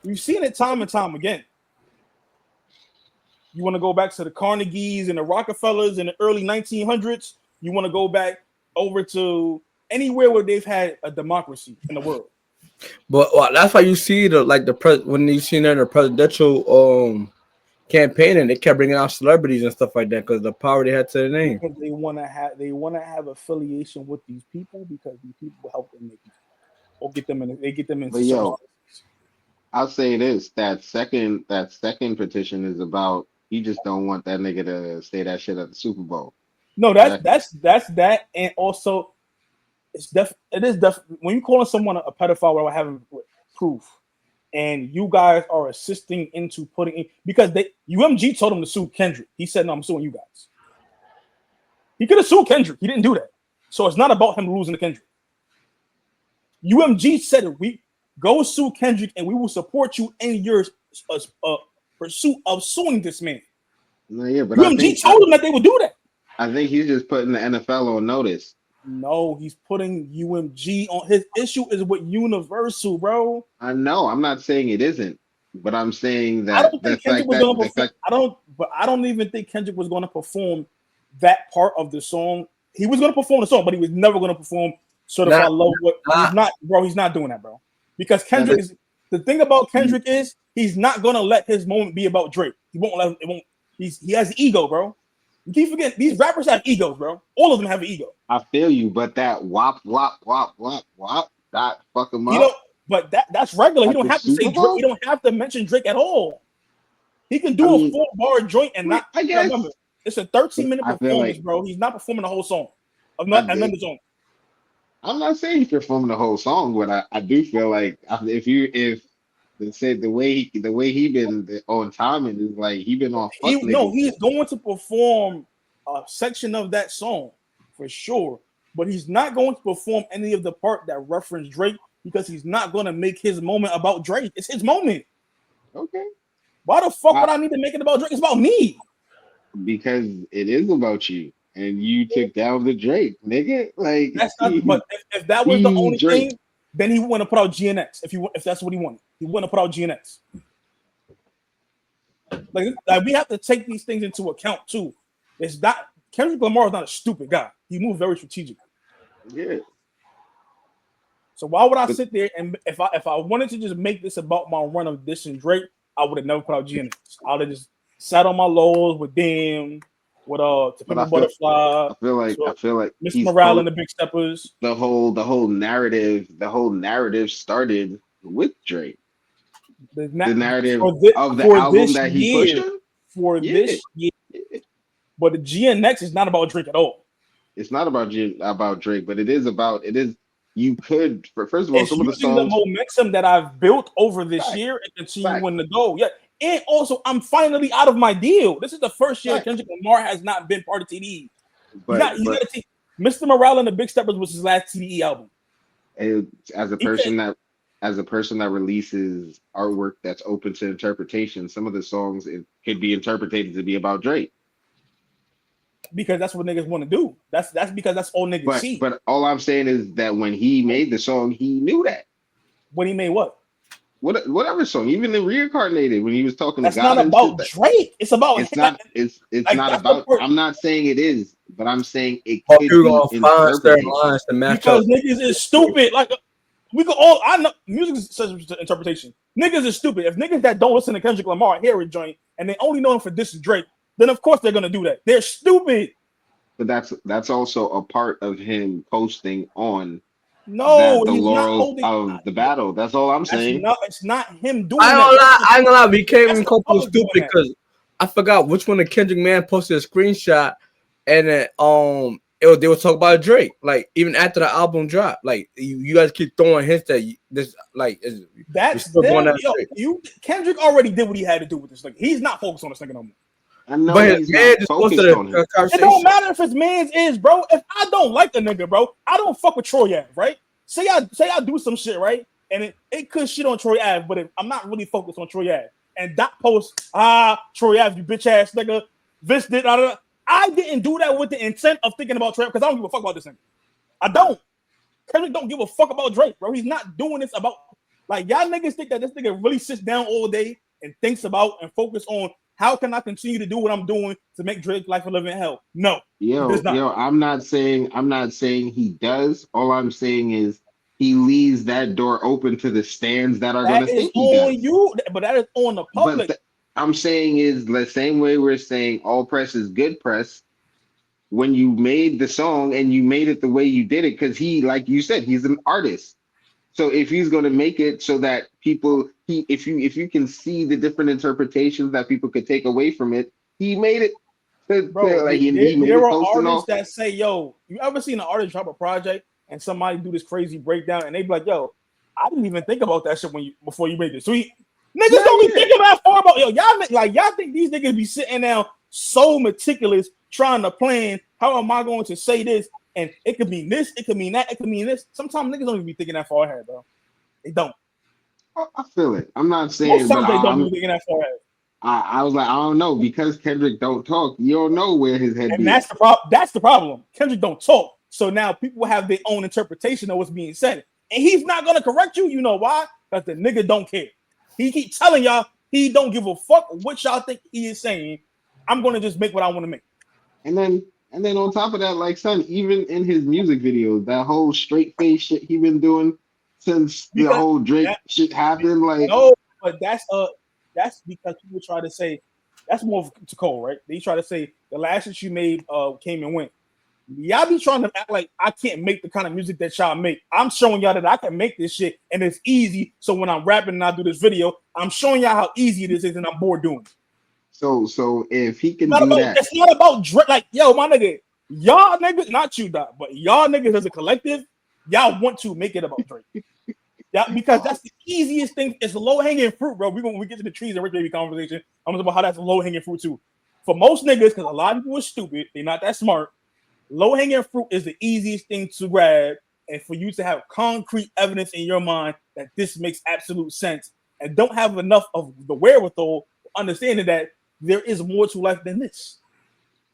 Speaker 1: We've seen it time and time again. You want to go back to the Carnegies and the Rockefellers in the early 1900s? You want to go back over to anywhere where they've had a democracy in the world?
Speaker 4: But that's why you see when you see in the presidential campaigning, they kept bringing out celebrities and stuff like that because the power they had to their name.
Speaker 1: Because they want to have affiliation with these people because these people help them make it, or get them in.
Speaker 3: But yo, I'll say this: that second petition is about he just don't want that nigga to say that shit at the Super Bowl.
Speaker 1: No, that's that, and also it is definitely when you calling someone a pedophile without having proof, and you guys are assisting into putting in because UMG told him to sue Kendrick. He said, "No, I'm suing you guys." He could have sued Kendrick. He didn't do that, so it's not about him losing to Kendrick. UMG said, "We go sue Kendrick, and we will support you in your pursuit of suing this man.
Speaker 3: No, yeah, but
Speaker 1: UMG told him that they would do that.
Speaker 3: I think he's just putting the NFL on notice.
Speaker 1: No, he's putting UMG on. His issue is with Universal, bro.
Speaker 3: I know. I'm not saying it isn't, but I'm saying that
Speaker 1: I don't think Kendrick was going to perform. I don't even think Kendrick was going to perform that part of the song. He was going to perform the song, but he was never going to perform Certified Love. He's not, bro. He's not doing that, bro. Because Kendrick is the thing about Kendrick is he's not going to let his moment be about Drake. He won't let it. Won't. He has ego, bro. You keep forgetting these rappers have egos, bro. All of them have an ego.
Speaker 3: I feel you, but that wop, that fuck him up.
Speaker 1: You know, but that's regular. He don't have to say Drake. He don't have to mention Drake at all. He can do a 4-bar joint and not. I guess remember, it's a 13-minute performance, bro. He's not performing the whole song. I'm not.
Speaker 3: I'm not saying he's performing the whole song, but I do feel like if they said the way he been on timing is like he been on.
Speaker 1: He's going to perform a section of that song for sure, but he's not going to perform any of the part that reference Drake because he's not going to make his moment about Drake. It's his moment.
Speaker 3: Okay.
Speaker 1: Why the fuck would I need to make it about Drake? It's about me.
Speaker 3: Because it is about you. And you took down the Drake, nigga. Like
Speaker 1: that's not. But if that was the only thing, then he wouldn't have put out GNX. If that's what he wanted, he wouldn't have put out GNX. Like we have to take these things into account too. It's not Kendrick Lamar is not a stupid guy. He moves very strategically.
Speaker 3: Yeah.
Speaker 1: So why would I sit there and if I wanted to just make this about my run of this and Drake, I would have never put out GNX. I would have just sat on my lows with them. With Butterfly,
Speaker 3: I feel like
Speaker 1: Mr. Morale and the Big Steppers.
Speaker 3: The whole narrative started with Drake. The narrative of the album that he pushed
Speaker 1: this year. But the GNX is not about Drake at all.
Speaker 3: It's not about Drake, but it is. You could first of all, some of the songs,
Speaker 1: the momentum that I've built over this year and continuing to go. Yeah. And also, I'm finally out of my deal. This is the first year Kendrick Lamar has not been part of TDE. Mr. Morale and the Big Steppers was his last TDE album.
Speaker 3: As a person that releases artwork that's open to interpretation, some of the songs it could be interpreted to be about Drake.
Speaker 1: Because that's what niggas want to do. That's because that's all niggas see.
Speaker 3: But all I'm saying is that when he made the song, he knew that.
Speaker 1: When he made what?
Speaker 3: Whatever song, even the Reincarnated, when he was talking
Speaker 1: to God.
Speaker 3: That's
Speaker 1: not about Drake. It's about.
Speaker 3: It's not. It's like not about. I'm not saying it is, but I'm saying it could be interpreted.
Speaker 4: Lines to match
Speaker 1: because
Speaker 4: up.
Speaker 1: Niggas is stupid. Like we could all. I know music is such an interpretation. Niggas is stupid. If niggas that don't listen to Kendrick Lamar hear a joint and they only know him for this Drake, then of course they're gonna do that. They're stupid.
Speaker 3: But that's also a part of him posting on.
Speaker 1: No,
Speaker 3: the laurels of the battle. That's all I'm saying.
Speaker 1: It's not him doing
Speaker 4: I ain't gonna lie. We can't even call it stupid because I forgot which one the Kendrick man posted a screenshot, and then they were talking about Drake. Like even after the album dropped, like you guys keep throwing hints that this like is
Speaker 1: that's Kendrick already did what he had to do with this. Like he's not focused on this nigga no more.
Speaker 3: I know, but his man just posted
Speaker 1: it don't matter if his man's is, bro. If I don't like the nigga, bro, I don't fuck with Troy Ave, right? Say I do some shit, right? And it could shit on Troy Ave, but I'm not really focused on Troy Ave. And that post, Troy Ave, you bitch ass nigga. Vis did. I didn't do that with the intent of thinking about Troy because I don't give a fuck about this nigga. I don't. Kendrick don't give a fuck about Drake, bro. He's not doing this about like y'all niggas think that this nigga really sits down all day and thinks about and focus on. How can I continue to do what I'm doing to make Drake's life a living hell? No.
Speaker 3: I'm not saying he does. All I'm saying is he leaves that door open to the stands that are going to think he does.
Speaker 1: You, but that is on the public.
Speaker 3: But I'm saying is the same way we're saying all press is good press. When you made the song and you made it the way you did it, because he, like you said, he's an artist. So if he's going to make it so that people, if you can see the different interpretations that people could take away from it, he made it.
Speaker 1: Bro, there are artists that say, "Yo, you ever seen an artist drop a project and somebody do this crazy breakdown and they be like, yo, I didn't even think about that shit before you made this. So niggas don't be thinking that far about y'all think these niggas be sitting down so meticulous trying to plan how am I going to say this and it could mean this, it could mean that, it could mean this. Sometimes niggas don't even be thinking that far ahead, bro. They don't.
Speaker 3: I feel it. I'm not saying
Speaker 1: most times they don't be thinking that far ahead.
Speaker 3: I was like, I don't know, because Kendrick don't talk. You don't know where his head
Speaker 1: And
Speaker 3: be.
Speaker 1: that's the problem. That's the problem. Kendrick don't talk, so now people have their own interpretation of what's being said, and he's not gonna correct you. You know why? Because the nigga don't care. He keep telling y'all he don't give a fuck what y'all think he is saying. I'm gonna just make what I want to make.
Speaker 3: And then on top of that, like, son, even in his music videos, that whole straight face shit he been doing since the whole Drake shit happened, like,
Speaker 1: no, but that's because people try to say that's more to Cole, right? They try to say the last shit you made came and went. Y'all be trying to act like I can't make the kind of music that y'all make. I'm showing y'all that I can make this shit and it's easy. So when I'm rapping and I do this video, I'm showing y'all how easy it is and I'm bored doing it.
Speaker 3: So if he can do that,
Speaker 1: it's not about Drake. Like, yo, my nigga, y'all niggas, not you, Doc, but y'all niggas as a collective, y'all want to make it about Drake. Yeah, because that's the easiest thing. It's low hanging fruit, bro. When we get to the trees and Rick Baby conversation, I'm talking about how that's low hanging fruit too. For most niggas, because a lot of people are stupid, they're not that smart. Low hanging fruit is the easiest thing to grab, and for you to have concrete evidence in your mind that this makes absolute sense, and don't have enough of the wherewithal, understanding that there is more to life than this.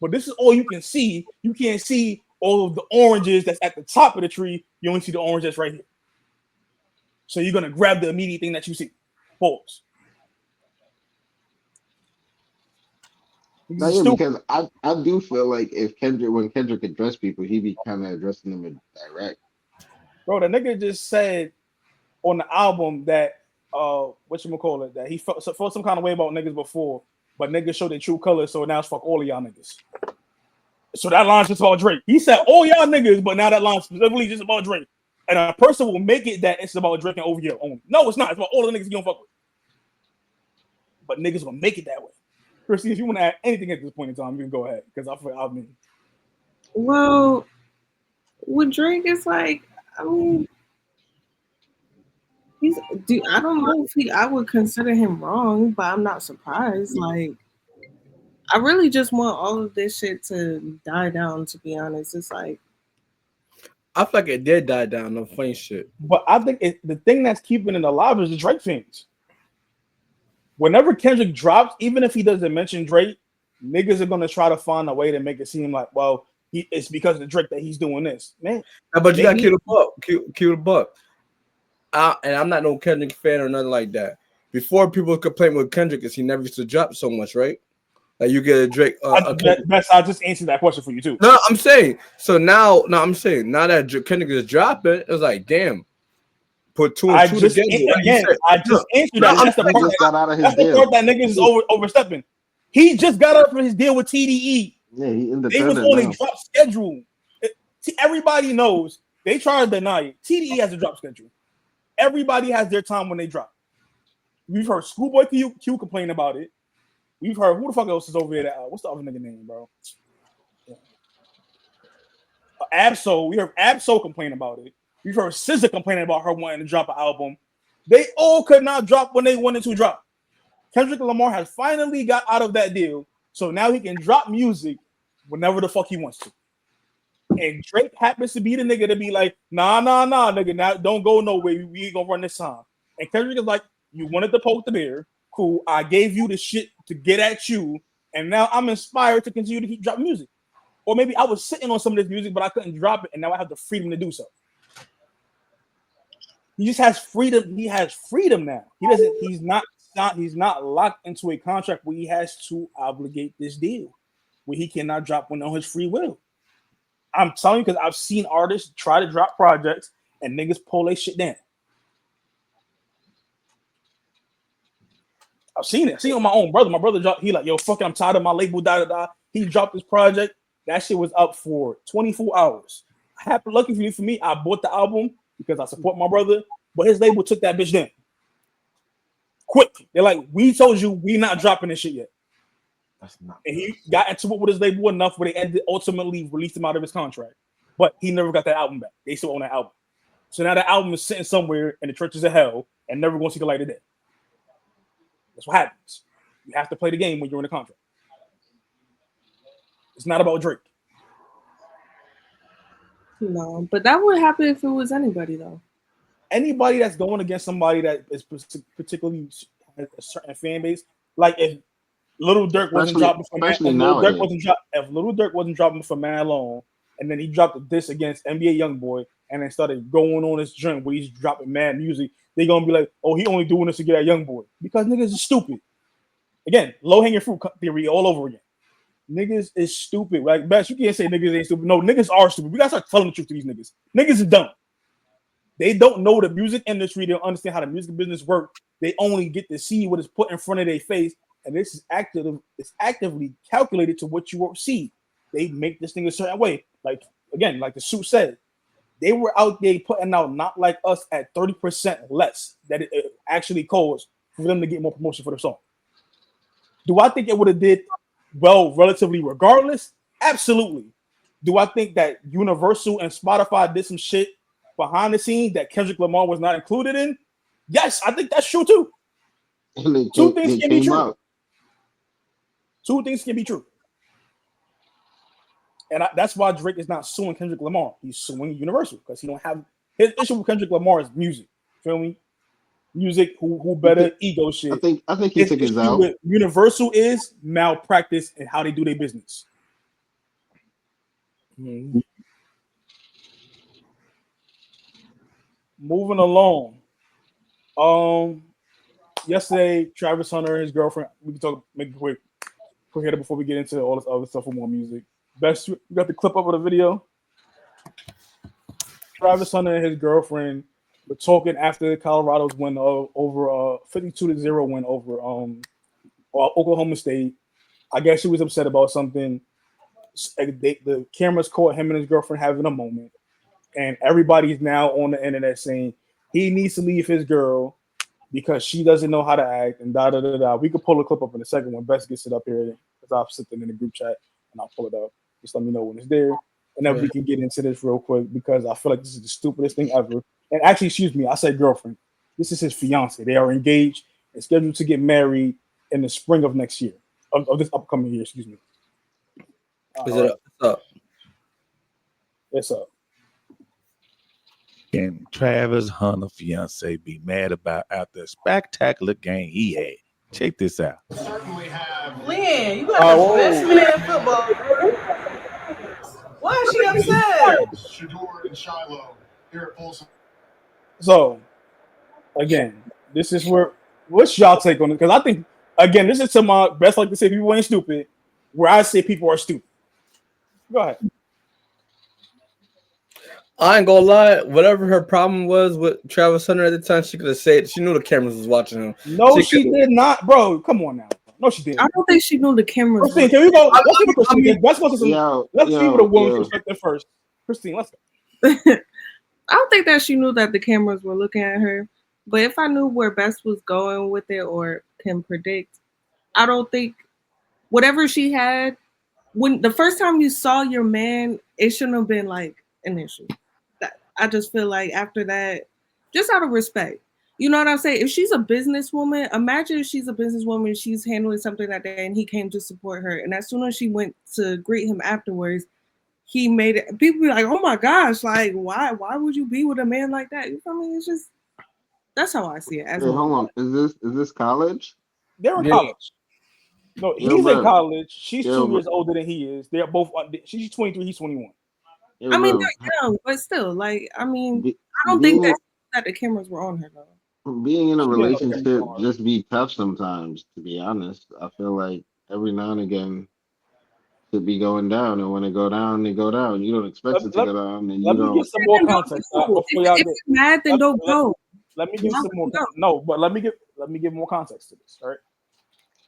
Speaker 1: But this is all you can see. You can't see all of the oranges that's at the top of the tree. You only see the orange that's right here. So you're gonna grab the immediate thing that you see. Pause.
Speaker 3: no, yeah, because I do feel like when Kendrick addressed people, he be kind of addressing them direct.
Speaker 1: Bro, the nigga just said on the album that whatchamacallit, that he felt some kind of way about niggas before, but niggas showed their true colors, so now it's fuck all of y'all niggas. So that line's just about Drake. He said all y'all niggas, but now that line's specifically just about Drake. And a person will make it that it's about Drake and OVO only. No, it's not. It's about all the niggas you don't fuck with. But niggas will make it that way. Chrissy, if you want to add anything at this point in time, you can go ahead. Because I mean.
Speaker 2: Well, with Drake, it's like, I mean, I don't know if I would consider him wrong, but I'm not surprised. Like, I really just want all of this shit to die down, to be honest. It's like,
Speaker 4: I feel like it did die down, no funny shit.
Speaker 1: But I think the thing that's keeping it alive is the Drake fans. Whenever Kendrick drops, even if he doesn't mention Drake, niggas are gonna try to find a way to make it seem like, well, it's because of Drake that he's doing this, man.
Speaker 4: But you got to kill the buck. And I'm not no Kendrick fan or nothing like that. Before, people complain with Kendrick is he never used to drop so much, right? Like you get a Drake.
Speaker 1: I'll just answer that question for you too.
Speaker 4: No, I'm saying. So now that Kendrick is dropping, it's like, damn. Put two and two together.
Speaker 1: I just answered that. That's the part that niggas is overstepping. He just got out from his deal with TDE.
Speaker 3: Yeah, he
Speaker 1: they was on a drop schedule. Everybody knows. They try to deny it. TDE has a drop schedule. Everybody has their time when they drop. We've heard Schoolboy Q complain about it. We've heard who the fuck else is over there? What's the other nigga name, bro? Absol. We heard Absol complain about it. We've heard SZA complaining about her wanting to drop an album. They all could not drop when they wanted to drop. Kendrick Lamar has finally got out of that deal, so now he can drop music whenever the fuck he wants to. And Drake happens to be the nigga to be like, nah, nigga, now don't go nowhere. We ain't gonna run this time. And Kendrick is like, you wanted to poke the bear. Cool. I gave you the shit to get at you, and now I'm inspired to continue to keep dropping music. Or maybe I was sitting on some of this music, but I couldn't drop it, and now I have the freedom to do so. He just has freedom. He has freedom now. He's not locked into a contract where he has to obligate this deal, where he cannot drop one on his free will. I'm telling you, because I've seen artists try to drop projects and niggas pull their shit down. I've seen it. I've seen it on my own brother. My brother dropped. He like, yo, fuck it, I'm tired of my label. He dropped this project. That shit was up for 24 hours. Lucky for me, I bought the album because I support my brother, but his label took that bitch down. Quick. They're like, we told you we not dropping this shit yet.
Speaker 3: That's not.
Speaker 1: And he got into it with his label enough where they ultimately released him out of his contract. But he never got that album back. They still own that album. So now the album is sitting somewhere in the churches of hell and never going to see the light of day. That's what happens. You have to play the game when you're in a contract. It's not about Drake.
Speaker 2: No, but that would happen if it was anybody, though.
Speaker 1: Anybody that's going against somebody that is particularly has a certain fan base, like if Little Dirk wasn't dropping for man. If Little Dirk wasn't dropping for man long, and then he dropped this against NBA YoungBoy, and then started going on this joint where he's dropping mad music, they gonna be like, "Oh, he only doing this to get at YoungBoy," because niggas is stupid. Again, low hanging fruit theory all over again. Niggas is stupid. Like, Best, you can't say niggas ain't stupid. No, niggas are stupid. We gotta start telling the truth to these niggas. Niggas is dumb. They don't know the music industry. They don't understand how the music business works. They only get to see what is put in front of their face. And this is actively calculated to what you will see. They make this thing a certain way. Like, again, like the suit said, they were out there putting out not like us at 30% less that it actually costs for them to get more promotion for the song. Do I think it would have did well relatively regardless? Absolutely. Do I think that Universal and Spotify did some shit behind the scenes that Kendrick Lamar was not included in? Yes, I think that's true too. Two things can be true. Two things can be true. And that's why Drake is not suing Kendrick Lamar. He's suing Universal because he don't have his issue with Kendrick Lamar is music. Feel me? Music, who better ego shit.
Speaker 3: I think he took his out.
Speaker 1: Universal is malpractice and how they do their business. Mm-hmm. Moving along. Yesterday, Travis Hunter and his girlfriend. We can make it quick hitter before we get into all this other stuff with more music. Best, you got the clip up of the video. Travis Hunter and his girlfriend were talking after Colorado's win over 52-0 win over Oklahoma State. I guess she was upset about something. The cameras caught him and his girlfriend having a moment, and everybody's now on the internet saying he needs to leave his girl because she doesn't know how to act and da da da da. We could pull a clip up in a second when Best gets it up here because I'll sit in the group chat and I'll pull it up. Just let me know when it's there, and then we can get into this real quick because I feel like this is the stupidest thing ever. And actually, excuse me, I said girlfriend. This is his fiance. They are engaged and scheduled to get married in the spring of next year, of this upcoming year. Excuse me.
Speaker 4: Is it up?
Speaker 1: It's up.
Speaker 5: Can Travis Hunter fiance be mad about after a spectacular game he had? Check this out.
Speaker 6: Lynn, you got the best man in football. Why is she upset?
Speaker 7: Shador and Shiloh here at Folsom.
Speaker 1: So, again, this is what's y'all take on it? Because I think, again, this is to my best like to say people ain't stupid, where I say people are stupid. Go ahead.
Speaker 4: I ain't gonna lie. Whatever her problem was with Travis Hunter at the time, she could have said she knew the cameras was watching him.
Speaker 1: No, she did not, bro. Come on now. No, she didn't.
Speaker 2: I don't think she knew the cameras.
Speaker 1: Christine, can we go? Let's go to some. Let's see what a woman's perspective first. Christine, let's go.
Speaker 2: I don't think that she knew that the cameras were looking at her. But if I knew where Best was going with it or can predict, I don't think whatever she had, when the first time you saw your man, it shouldn't have been like an issue. I just feel like after that, just out of respect, you know what I'm saying? If she's a businesswoman, imagine if she's a businesswoman, she's handling something that day and he came to support her. And as soon as she went to greet him afterwards, he made it. People be like, oh my gosh, like, why would you be with a man like that? You feel me? It's just, that's how I see it. As
Speaker 3: hold on. Is this college?
Speaker 1: They're in college. No, he's in college. She's 2 years older than he is. They're both, she's 23, he's 21.
Speaker 2: I mean, they're young, but still, like, I mean, I don't think that the cameras were on her, though.
Speaker 3: Being in a relationship just be tough sometimes, to be honest. I feel like every now and again to be going down, and when it go down, they go down. You don't expect it to go down, and you don't.
Speaker 1: Let me get some more context.
Speaker 2: If you're mad, then don't go.
Speaker 1: Let me give some more. No, but let me give more context to this. All right.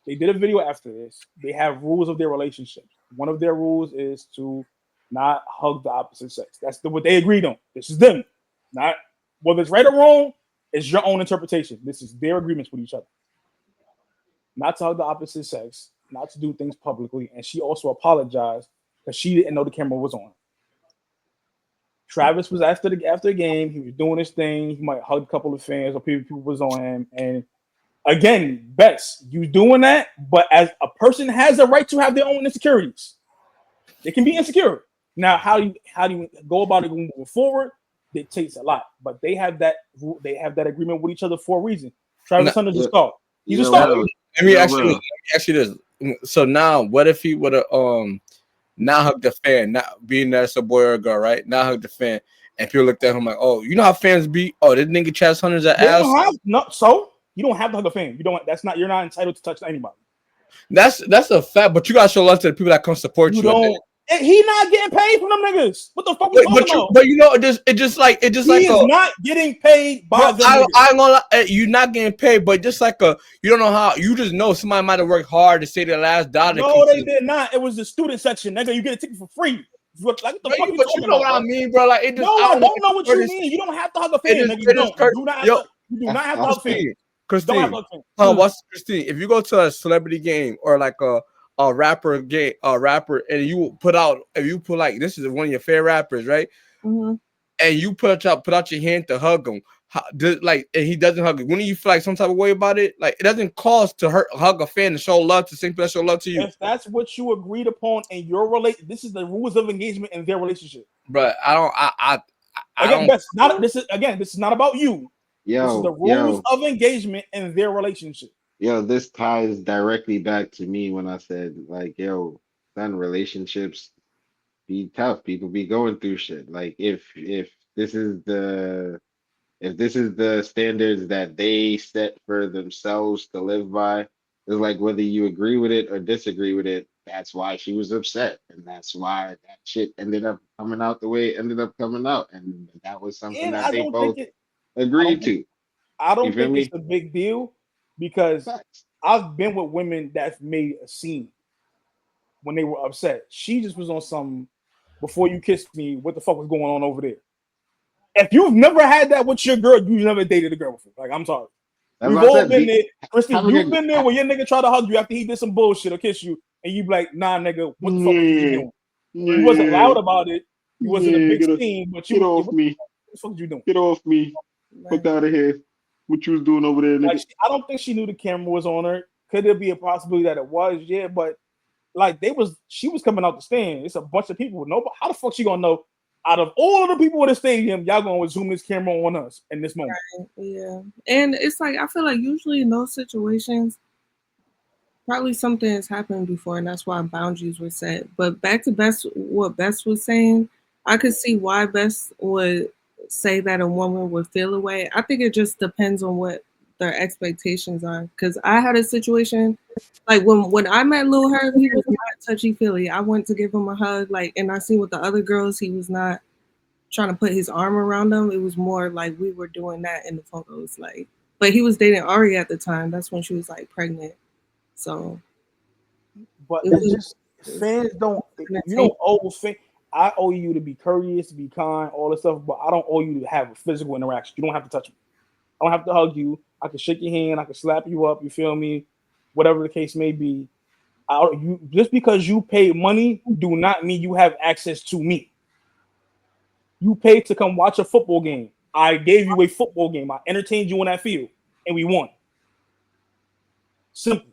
Speaker 1: They did a video after this. They have rules of their relationship. One of their rules is to not hug the opposite sex. That's what they agreed on. This is them. Not whether it's right or wrong, it's your own interpretation. This is their agreements with each other. Not to hug the opposite sex, not to do things publicly. And she also apologized because she didn't know the camera was on. Travis was after the game. He was doing his thing. He might hug a couple of fans or people was on him. And again, Best, you doing that, but as a person has a right to have their own insecurities. They can be insecure. Now, how do you go about it moving forward? It takes a lot, but they have that agreement with each other for a reason. Travis Hunter just thought. He's a star.
Speaker 4: Let me ask you this. So now, what if he would have not hugged the fan, not being that's a boy or a girl, right? Not hug the fan, and people looked at him like, oh, you know how fans be? Oh, this nigga Chaz Hunter's an ass.
Speaker 1: So you don't have to hug a fan. You don't. That's not. You're not entitled to touch anybody.
Speaker 4: That's a fact. But you gotta show love to the people that come support you.
Speaker 1: Don't. He not getting paid from them niggas. What the fuck you talking about?
Speaker 4: But you know, it just like
Speaker 1: he is not getting paid by them.
Speaker 4: I ain't gonna lie, you're not getting paid, but just like you don't know how. You just know somebody might have worked hard to say their last dollar.
Speaker 1: No, they did not. It was the student section, nigga. You get a ticket for free. Like what the fuck
Speaker 4: you know what I mean, bro? Like it just.
Speaker 1: No, I don't know what you mean. You don't have to hug a fan, nigga. You do not have to hug a fan.
Speaker 4: Christine, watch Christine. If you go to a celebrity game or like a rapper, and you put out like this is one of your favorite rappers, right?
Speaker 2: Mm-hmm.
Speaker 4: And you put out your hand to hug him, and he doesn't hug you. When you feel like some type of way about it, like it doesn't cost to hug a fan to show love to same people that show love to you.
Speaker 1: If that's what you agreed upon in your relation, this is the rules of engagement in their relationship.
Speaker 4: But
Speaker 1: this is not about you. This is the rules of engagement in their relationship.
Speaker 3: Yo, this ties directly back to me when I said, like, yo, son, relationships be tough. People be going through shit. Like, if this is the standards that they set for themselves to live by, it's like whether you agree with it or disagree with it. That's why she was upset, and that's why that shit ended up coming out the way it ended up coming out, and that was something that they both agreed to.
Speaker 1: I don't think it's a big deal because I've been with women that made a scene when they were upset. She just was on some before you kissed me. What the fuck was going on over there? If you've never had that with your girl, you've never dated a girl before. Like, I'm sorry. We've all been there. Christine, you've been there where your nigga tried to hug you after he did some bullshit or kiss you, and you be like, nah, nigga, what the fuck are you doing? You wasn't loud about it. You wasn't a big scene, but you
Speaker 3: get off me.
Speaker 1: What the fuck you doing?
Speaker 3: Get off me. Fuck out of here. What you was doing over there, nigga?
Speaker 1: Like, I don't think she knew the camera was on her. Could there be a possibility that it was? Yeah, but like she was coming out the stand. It's a bunch of people. Nobody. How the fuck she gonna know? Out of all of the people in the stadium, y'all gonna zoom this camera on us in this moment?
Speaker 2: Right. Yeah, and it's like I feel like usually in those situations, probably something has happened before, and that's why boundaries were set. But back to what Best was saying, I could see why Best would say that a woman would feel away. I think it just depends on what their expectations are. Because I had a situation like when I met Lil Herb, he was not touchy feely. I went to give him a hug, like, and I see with the other girls, he was not trying to put his arm around them. It was more like we were doing that in the photos, like. But he was dating Ari at the time. That's when she was like pregnant. So,
Speaker 1: but it's just fans don't. You don't owe fans. I owe you to be courteous, to be kind, all this stuff, but I don't owe you to have a physical interaction. You don't have to touch me. I don't have to hug you. I can shake your hand. I can slap you up. You feel me? Whatever the case may be. Just because you paid money do not mean you have access to me. You paid to come watch a football game. I gave you a football game. I entertained you on that field, and we won. Simple.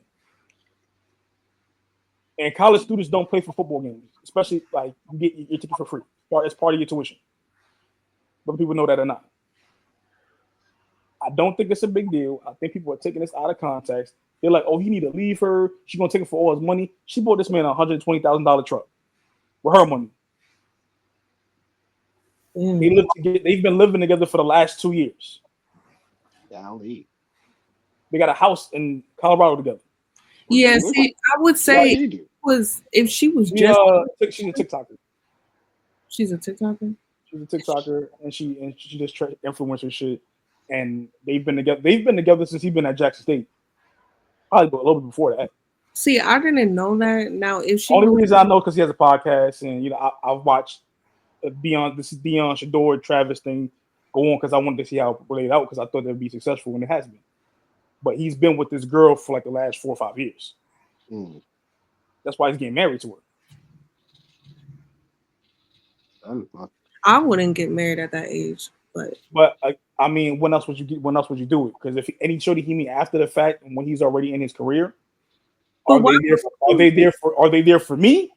Speaker 1: And college students don't play for football games, especially like you get your ticket for free. It's part of your tuition. Whether people know that or not. I don't think it's a big deal. I think people are taking this out of context. They're like, oh, he need to leave her. She's going to take it for all his money. She bought this man a $120,000 truck with her money. They've been living together for the last 2 years.
Speaker 3: Golly.
Speaker 1: They got a house in Colorado together.
Speaker 2: Yeah, see, I would say was if she was
Speaker 1: she's a TikToker.
Speaker 2: She's a TikToker.
Speaker 1: She's a TikToker, and she just influencer shit. And they've been together. They've been together since he's been at Jackson State. Probably a little bit before that.
Speaker 2: See, I didn't know that. Now, if she
Speaker 1: only reason I know because he has a podcast, and I've watched Deion Shador Travis thing go on because I wanted to see how it played out because I thought it'd be successful, and it has been. But he's been with this girl for like the last 4 or 5 years. That's why he's getting married to her.
Speaker 2: I wouldn't get married at that age,
Speaker 1: but I mean, when else would you do it? Because if any shorty he meet after the fact and when he's already in his career, are they there for me?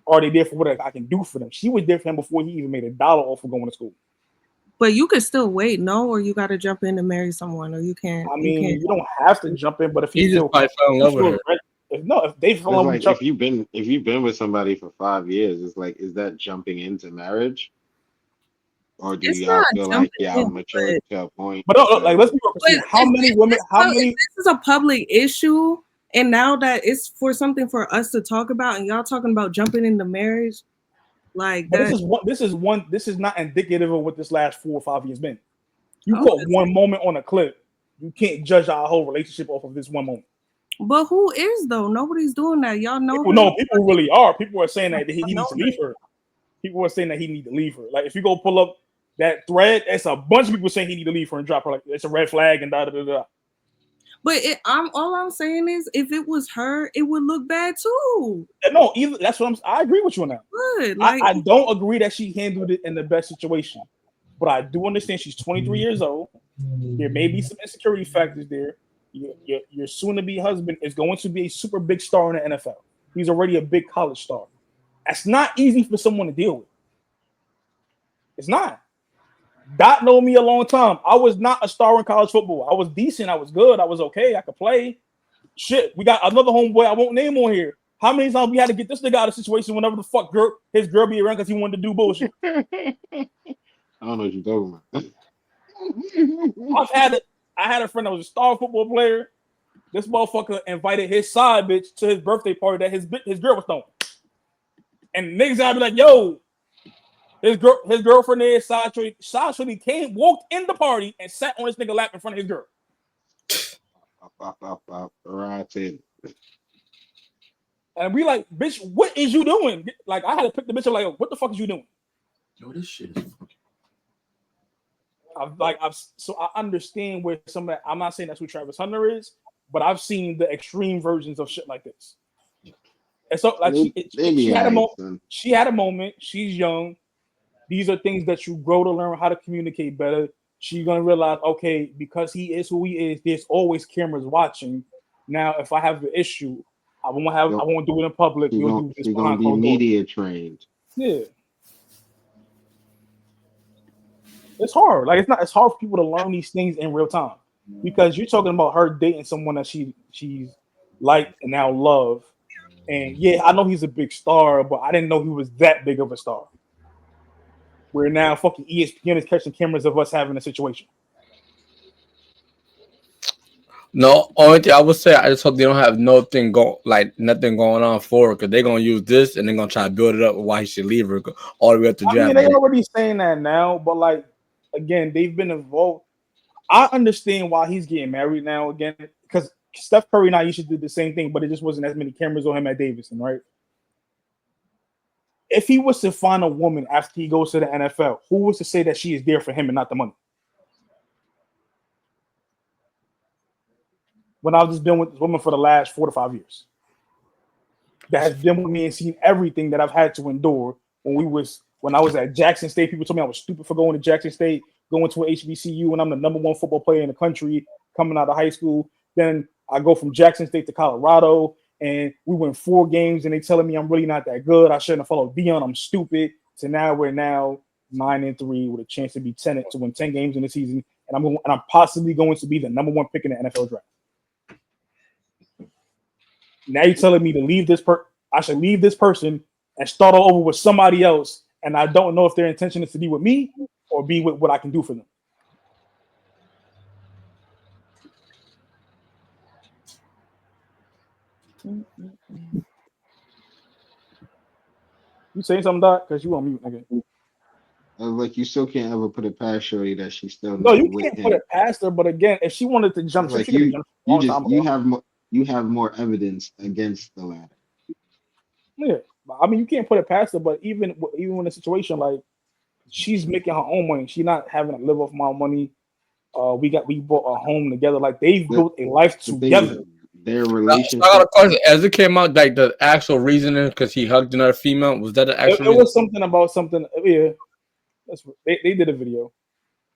Speaker 1: Or are they there for what I can do for them? She was there for him before he even made $1 off of going to school.
Speaker 2: But you could still wait, no? Or you got to jump in and marry someone, or you can't.
Speaker 1: I mean, you don't have to jump in, but if
Speaker 4: he just probably fell in love with her.
Speaker 1: Right? If they fall
Speaker 3: It's
Speaker 1: in
Speaker 3: like
Speaker 1: with each other,
Speaker 3: if you've been with somebody for 5 years, it's like, is that jumping into marriage? Or do
Speaker 2: It's
Speaker 3: y'all
Speaker 2: not
Speaker 3: feel like,
Speaker 2: jumping
Speaker 3: yeah,
Speaker 2: in,
Speaker 3: I'm matured to a point?
Speaker 1: but no, like let's be real,
Speaker 2: but
Speaker 1: Christine. How many women?
Speaker 2: This is a public issue, and now that it's for something for us to talk about, and y'all talking about jumping into marriage, like
Speaker 1: But
Speaker 2: that.
Speaker 1: this is not indicative of what this last 4 or 5 years been. You
Speaker 2: I'm
Speaker 1: caught
Speaker 2: just-
Speaker 1: one moment on a clip. You can't judge our whole relationship off of this one moment.
Speaker 2: But who is though? Nobody's doing that. Y'all know.
Speaker 1: People really are. People are saying that he needs to leave her. People are saying that he need to leave her. Like if you go pull up that thread, it's a bunch of people saying he need to leave her and drop her. Like it's a red flag and da da da da.
Speaker 2: But all I'm saying is, if it was her, it would look bad too.
Speaker 1: No, that's what I agree with you on that.
Speaker 2: Good. Like
Speaker 1: I don't agree that she handled it in the best situation, but I do understand she's 23 years old. There may be some insecurity factors there. Your soon-to-be husband is going to be a super big star in the NFL. He's already a big college star. That's not easy for someone to deal with. It's not. Dot know me a long time. I was not a star in college football. I was decent. I was good. I was okay. I could play. Shit, we got another homeboy I won't name on here. How many times we had to get this nigga out of the situation whenever the fuck his girl be around because he wanted to do bullshit?
Speaker 3: I don't know what you're talking about.
Speaker 1: I had a friend that was a star football player. This motherfucker invited his side bitch to his birthday party that his girl was throwing. And niggas gotta be like, yo, his girlfriend there, side trade, walked in the party and sat on this nigga lap in front of his girl.
Speaker 3: Right.
Speaker 1: And we like, bitch, what is you doing? Like, I had to pick the bitch up, like, what the fuck is you doing?
Speaker 5: Yo, this shit is fucking.
Speaker 1: So I understand where some of that. I'm not saying that's who Travis Hunter is, but I've seen the extreme versions of shit like this. And so, like, she had a moment. She had a moment. She's young. These are things that you grow to learn how to communicate better. She's gonna realize, okay, because he is who he is, there's always cameras watching. Now, if I have an issue, I won't do it in public.
Speaker 3: She's gonna be media trained.
Speaker 1: Yeah. It's hard. Like it's hard for people to learn these things in real time because you're talking about her dating someone that she's liked and now love. And yeah, I know he's a big star, but I didn't know he was that big of a star. Where now fucking ESPN is catching cameras of us having a situation.
Speaker 4: No, only thing I would say, I just hope they don't have nothing going on for her because they're gonna use this and they're gonna try to build it up why he should leave her all the way up to draft.
Speaker 1: I mean, they already saying that now, but like again, they've been involved. I understand why he's getting married now again because Steph Curry now used to do the same thing, but it just wasn't as many cameras on him at Davidson, right? If he was to find a woman after he goes to the NFL, who was to say that she is there for him and not the money? When I've just been with this woman for the last 4 to 5 years, that has been with me and seen everything that I've had to endure. When I was at Jackson State, people told me I was stupid for going to Jackson State, going to an HBCU, and I'm the #1 football player in the country coming out of high school. Then I go from Jackson State to Colorado, and we win 4 games, and they telling me I'm really not that good. I shouldn't have followed Dion. I'm stupid. So now we're 9-3 with a chance to be 10 to win 10 games in the season, and I'm possibly going to be the #1 pick in the NFL draft. Now you're telling me to leave this I should leave this person and start all over with somebody else, and I don't know if their intention is to be with me or be with what I can do for them. You saying something, Doc? Because you on mute, nigga.
Speaker 3: Like you still can't ever put it past Shorty that she's still
Speaker 1: no. You can't put it past her, but again, if she wanted to jump,
Speaker 3: like you have more evidence against the latter.
Speaker 1: Yeah, I mean, you can't put it past her, but even in a situation like she's making her own money, she's not having to live off my money. We bought a home together. Like they've built a life together.
Speaker 3: Their relationship.
Speaker 4: I got a question. As it came out, like the actual reasoning because he hugged another female, was that the actual?
Speaker 1: It was something about something. Yeah, they did a video.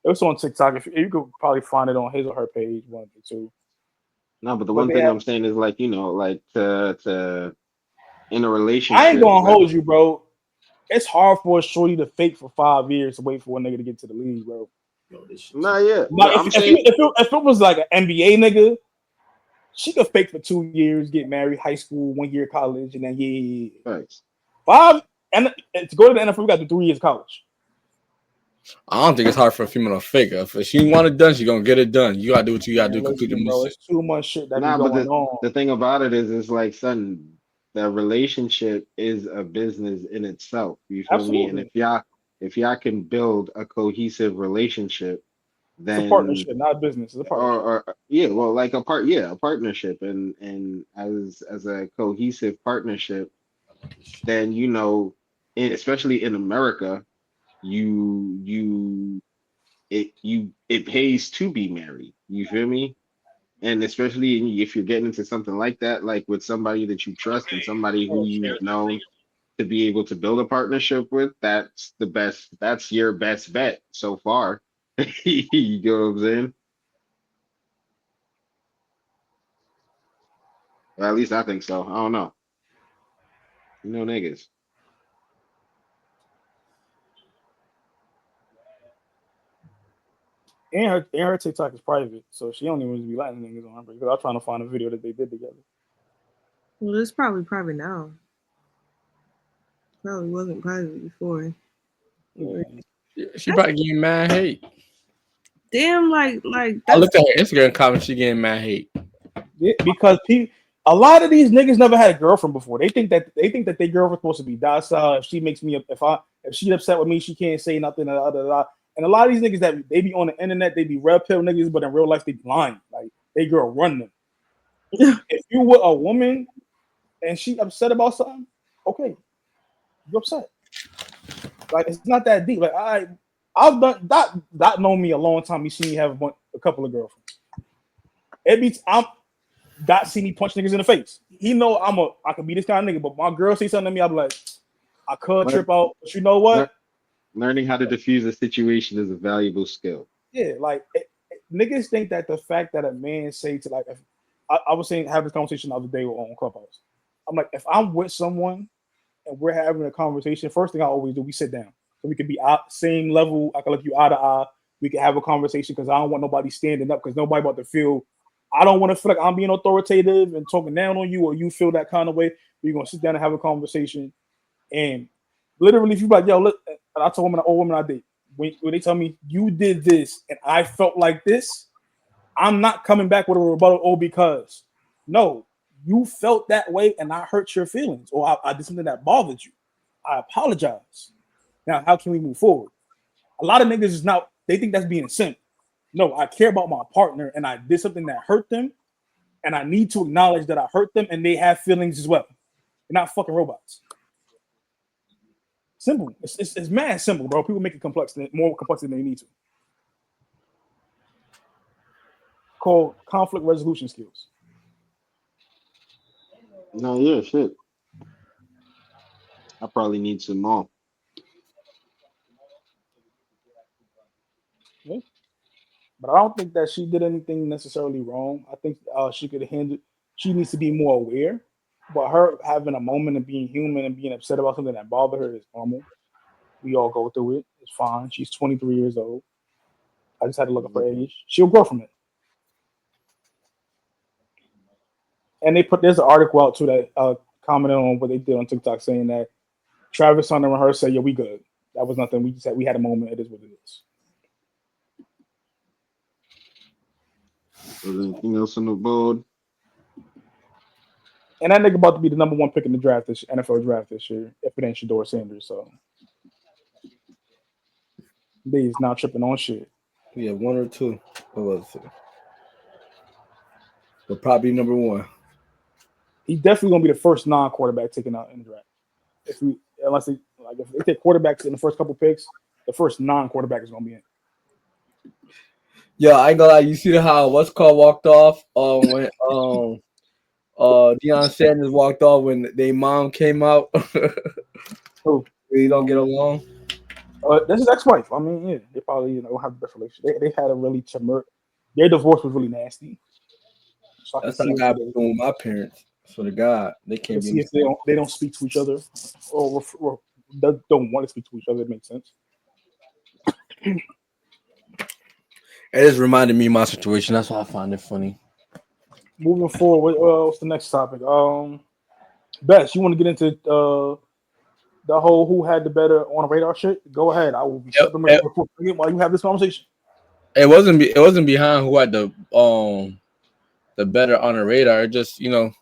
Speaker 1: It was on TikTok. If you could probably find it on his or her page, one of the two.
Speaker 3: No, but the one thing I'm saying is like to in a relationship.
Speaker 1: I ain't gonna hold you, bro. It's hard for a shorty to fake for 5 years to wait for one nigga to get to the league, bro.
Speaker 3: Not yet.
Speaker 1: If it was like an NBA nigga, She could fake for 2 years, get married, high school, 1 year college, and then
Speaker 3: Thanks.
Speaker 1: 5 and to go to the NFL, we got to do 3 years college.
Speaker 4: I don't think it's hard for a female to fake. If she want it done, she gonna get it done. You gotta do what you gotta do. Complete the mission.
Speaker 1: It's too much shit that
Speaker 3: Nah,
Speaker 1: be
Speaker 3: but
Speaker 1: going on.
Speaker 3: the thing about it is like, son, the relationship is a business in itself. You feel me? And if y'all can build a cohesive relationship, then
Speaker 1: it's a partnership, not a business. It's a partnership.
Speaker 3: Or yeah, well, like a partnership, and as a cohesive partnership, then you know, especially in America, it pays to be married. You feel me? And especially if you're getting into something like that, like with somebody that you trust and somebody who you've known to be able to build a partnership with, that's the best. That's your best bet so far. You know what I'm saying? Well, at least I think so. I don't know. You know, niggas.
Speaker 1: And her TikTok is private, so she don't even be letting niggas on her because I'm trying to find a video that they did together.
Speaker 2: Well, it's probably private now. Probably wasn't private before.
Speaker 4: She probably getting mad hate.
Speaker 2: Damn, like
Speaker 4: I looked at her Instagram comments. She getting mad hate.
Speaker 1: Yeah, because a lot of these niggas never had a girlfriend before. They think that their girlfriend's supposed to be docile. If she makes me if she upset with me, she can't say nothing. And a lot of these niggas that they be on the internet, they be red pill niggas, but in real life they blind. Like they girl run them. If you were a woman and she upset about something, okay, you upset. Like it's not that deep. Like I've done that known me a long time. You see me have a couple of girlfriends. It beats Dot see me punch niggas in the face. He know I can be this kind of nigga, but my girl say something to me, I'm like, I could trip out, but you know what?
Speaker 3: Learning how to diffuse a situation is a valuable skill.
Speaker 1: Yeah, like niggas think that the fact that a man say to like, if I was saying have this conversation the other day on Clubhouse. I'm like, if I'm with someone and we're having a conversation, first thing I always do, we sit down so we can be same level. I can look you eye to eye. We can have a conversation because I don't want nobody standing up because nobody about to feel. I don't want to feel like I'm being authoritative and talking down on you or you feel that kind of way. We're going to sit down and have a conversation. And literally, if you're like, yo, look, I told an old woman I date, when they tell me you did this and I felt like this, I'm not coming back with a rebuttal, because no, you felt that way and I hurt your feelings or I did something that bothered you. I apologize. Now, how can we move forward? A lot of niggas is not, they think that's being a simp. No, I care about my partner and I did something that hurt them and I need to acknowledge that I hurt them and they have feelings as well. They're not fucking robots. Simple. It's mad simple, bro. People make it more complex than they need to. Called conflict resolution skills.
Speaker 3: No, yeah, shit. I probably need some more.
Speaker 1: Yeah. But I don't think that she did anything necessarily wrong. I think she could handle. She needs to be more aware. But her having a moment of being human and being upset about something that bothered her is normal. We all go through it. It's fine. She's 23 years old. I just had to look up her age. She'll grow from it. And there's an article out too that commented on what they did on TikTok saying that Travis Hunter and her said, "Yeah, we good. That was nothing. We just had a moment. It is what it is."
Speaker 3: Is there anything else on the board?
Speaker 1: And that nigga about to be the number 1 pick in the draft NFL draft this year, if it ain't Shedeur Sanders. So he's not tripping on shit.
Speaker 4: Yeah, 1 or 2. What was it? But probably number 1.
Speaker 1: He's definitely gonna be the first non-quarterback taken out in the draft. If they take quarterbacks in the first couple picks, the first non-quarterback is gonna be in.
Speaker 4: Yeah, I ain't gonna lie. You see how walked off when Deion Sanders walked off when their mom came out.
Speaker 1: Who?
Speaker 4: They don't get along.
Speaker 1: That's his ex-wife. I mean, yeah, they probably have the best relationship. They had a really their divorce was really nasty. So
Speaker 4: that's how I was doing with my parents. So the God, they can't
Speaker 1: see if they don't speak to each other or don't want to speak to each other. It makes sense.
Speaker 4: It just reminded me of my situation. That's why I find it funny.
Speaker 1: moving forward, what's the next topic? Best, you want to get into the whole who had the better on radar shit? Go ahead. I will be stepping away while you have this conversation.
Speaker 4: It wasn't behind who had the better on the radar. It just, you know,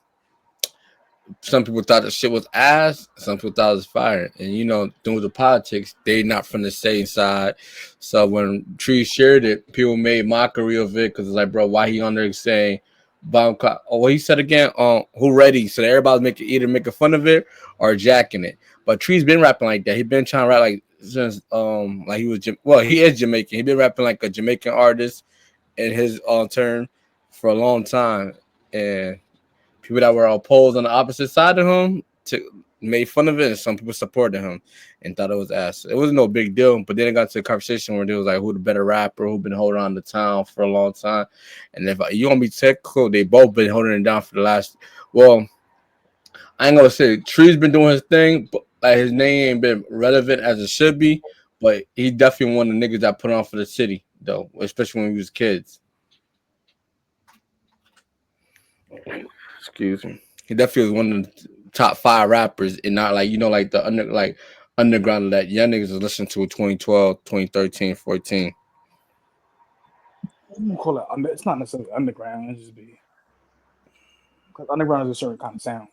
Speaker 4: some people thought the shit was ass, some people thought it was fire. And you know, doing the politics, they not from the same side. So when Tree shared it, people made mockery of it because it's like, bro, why he on there saying bomb clock? Oh, what he said again, who ready? So everybody's either making fun of it or jacking it. But Tree's been rapping like that. He been trying to rap like since like he was he is Jamaican. He been rapping like a Jamaican artist in his turn for a long time. And people that were opposed on the opposite side of him made fun of it, and some people supported him and thought it was ass. It was no big deal, but then it got to a conversation where there was like, who the better rapper, who been holding on the town for a long time. And if you want to be technical, they both been holding it down for the last. Well, I ain't gonna say Tree's been doing his thing, but like his name ain't been relevant as it should be. But he definitely one of the niggas that put on for the city, though, especially when we was kids. Excuse me. He definitely was one of the top 5 rappers, and not like, you know, like the underground that young niggas was listening to in 2012, 2013, 14.
Speaker 1: You call it it's not necessarily underground. It's just because underground is a certain kind of sound.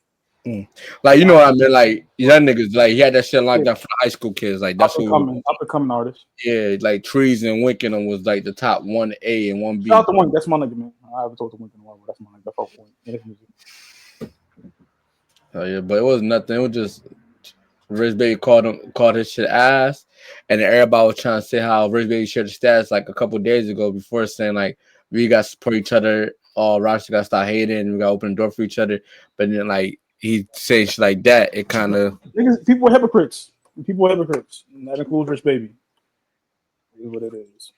Speaker 4: Like, you know what I mean? Like young niggas, like he had that shit locked down for high school kids. Like that's
Speaker 1: up and coming artists.
Speaker 4: Yeah, like Trees and Winking was like the top 1A and 1B.
Speaker 1: Shout out to Wink. That's my nigga, man. I haven't talked to Wink in a while, but that's my nigga. Fuck Wink.
Speaker 4: Oh yeah, but it was nothing. It was just Rich Baby called his shit ass, and then everybody was trying to say how Rich Baby shared the stats like a couple days ago before saying like we got to support each other. All Rochester got to start hating, and we got to open the door for each other. But then like he saying shit like that, it kind of
Speaker 1: people are hypocrites. People are hypocrites. And that includes Rich Baby. It is what it is.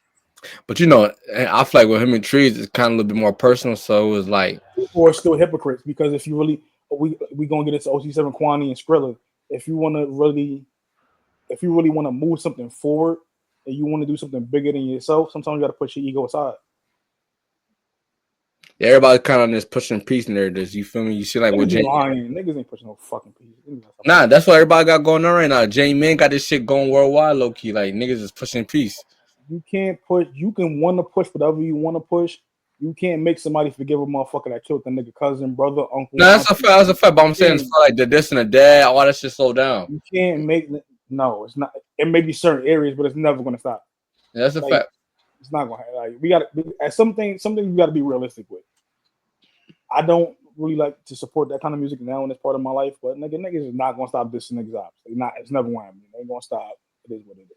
Speaker 4: But you know, I feel like with him and Trees, it's kind of a little bit more personal. So it was like
Speaker 1: people are still hypocrites because if you really we gonna get into OC7 Kwani and Skrilla. If you really want to move something forward and you want to do something bigger than yourself, sometimes you got to push your ego aside.
Speaker 4: Yeah, everybody's kind of on this pushing peace narrative. You feel me? You see, like what
Speaker 1: niggas ain't pushing no fucking peace.
Speaker 4: Nah, that's what everybody got going on right now. J-Man got this shit going worldwide, low key. Like niggas is pushing peace.
Speaker 1: You can't push. You can want to push whatever you want to push. You can't make somebody forgive a motherfucker that killed the nigga cousin, brother, uncle.
Speaker 4: No, that's a fact. That's a fact. But I'm saying it's like the this and the dad, all that shit slow down.
Speaker 1: You can't make it's not. It may be certain areas, but it's never gonna stop.
Speaker 4: Yeah, that's a fact.
Speaker 1: It's not gonna we got at something you got to be realistic with. I don't really like to support that kind of music now in this part of my life, but niggas is not gonna stop dissing niggas out. It's never gonna happen. They ain't gonna stop. It is what it is.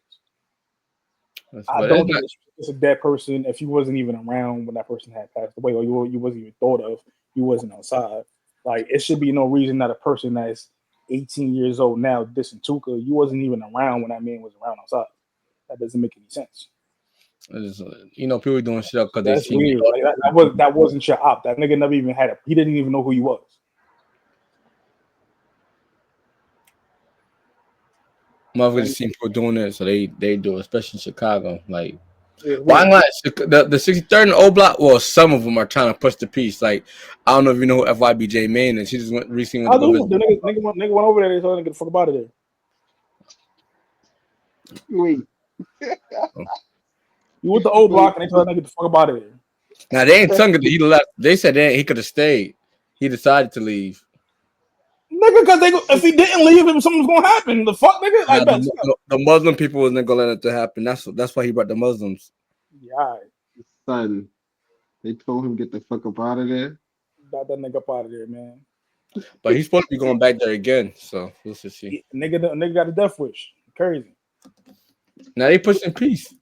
Speaker 1: I don't think it's a dead person if you wasn't even around when that person had passed away, or you wasn't even thought of, you wasn't outside. Like it should be no reason that a person that's 18 years old now dissing Tuka, you wasn't even around when that man was around outside. That doesn't make any sense.
Speaker 4: You know, people doing shit because
Speaker 1: that's weird. Like, that wasn't your op. That nigga never even had he didn't even know who he was.
Speaker 4: Motherfuckers see people doing it, so they do it, especially in Chicago. Like, why not? The 63rd and O Block, well, some of them are trying to push the peace. Like, I don't know if you know who FYBJ Man is. She just recently went to
Speaker 1: the nigga went over there, so I didn't get the fuck about it there.
Speaker 3: Wait.
Speaker 1: You with the O Block and they told that nigga the fuck about it.
Speaker 4: Now they ain't telling he left. They said he could have stayed. He decided to leave.
Speaker 1: Nigga, because if he didn't leave, something's gonna happen. The fuck, nigga. Like,
Speaker 4: the Muslim people wasn't gonna let it to happen. That's why he brought the Muslims.
Speaker 1: Yeah,
Speaker 3: son. They told him get the fuck up out of there.
Speaker 1: Got that nigga up out of there, man.
Speaker 4: But he's supposed to be going back there again. So we'll see.
Speaker 1: Nigga got a death wish. Crazy.
Speaker 4: Now they pushing peace.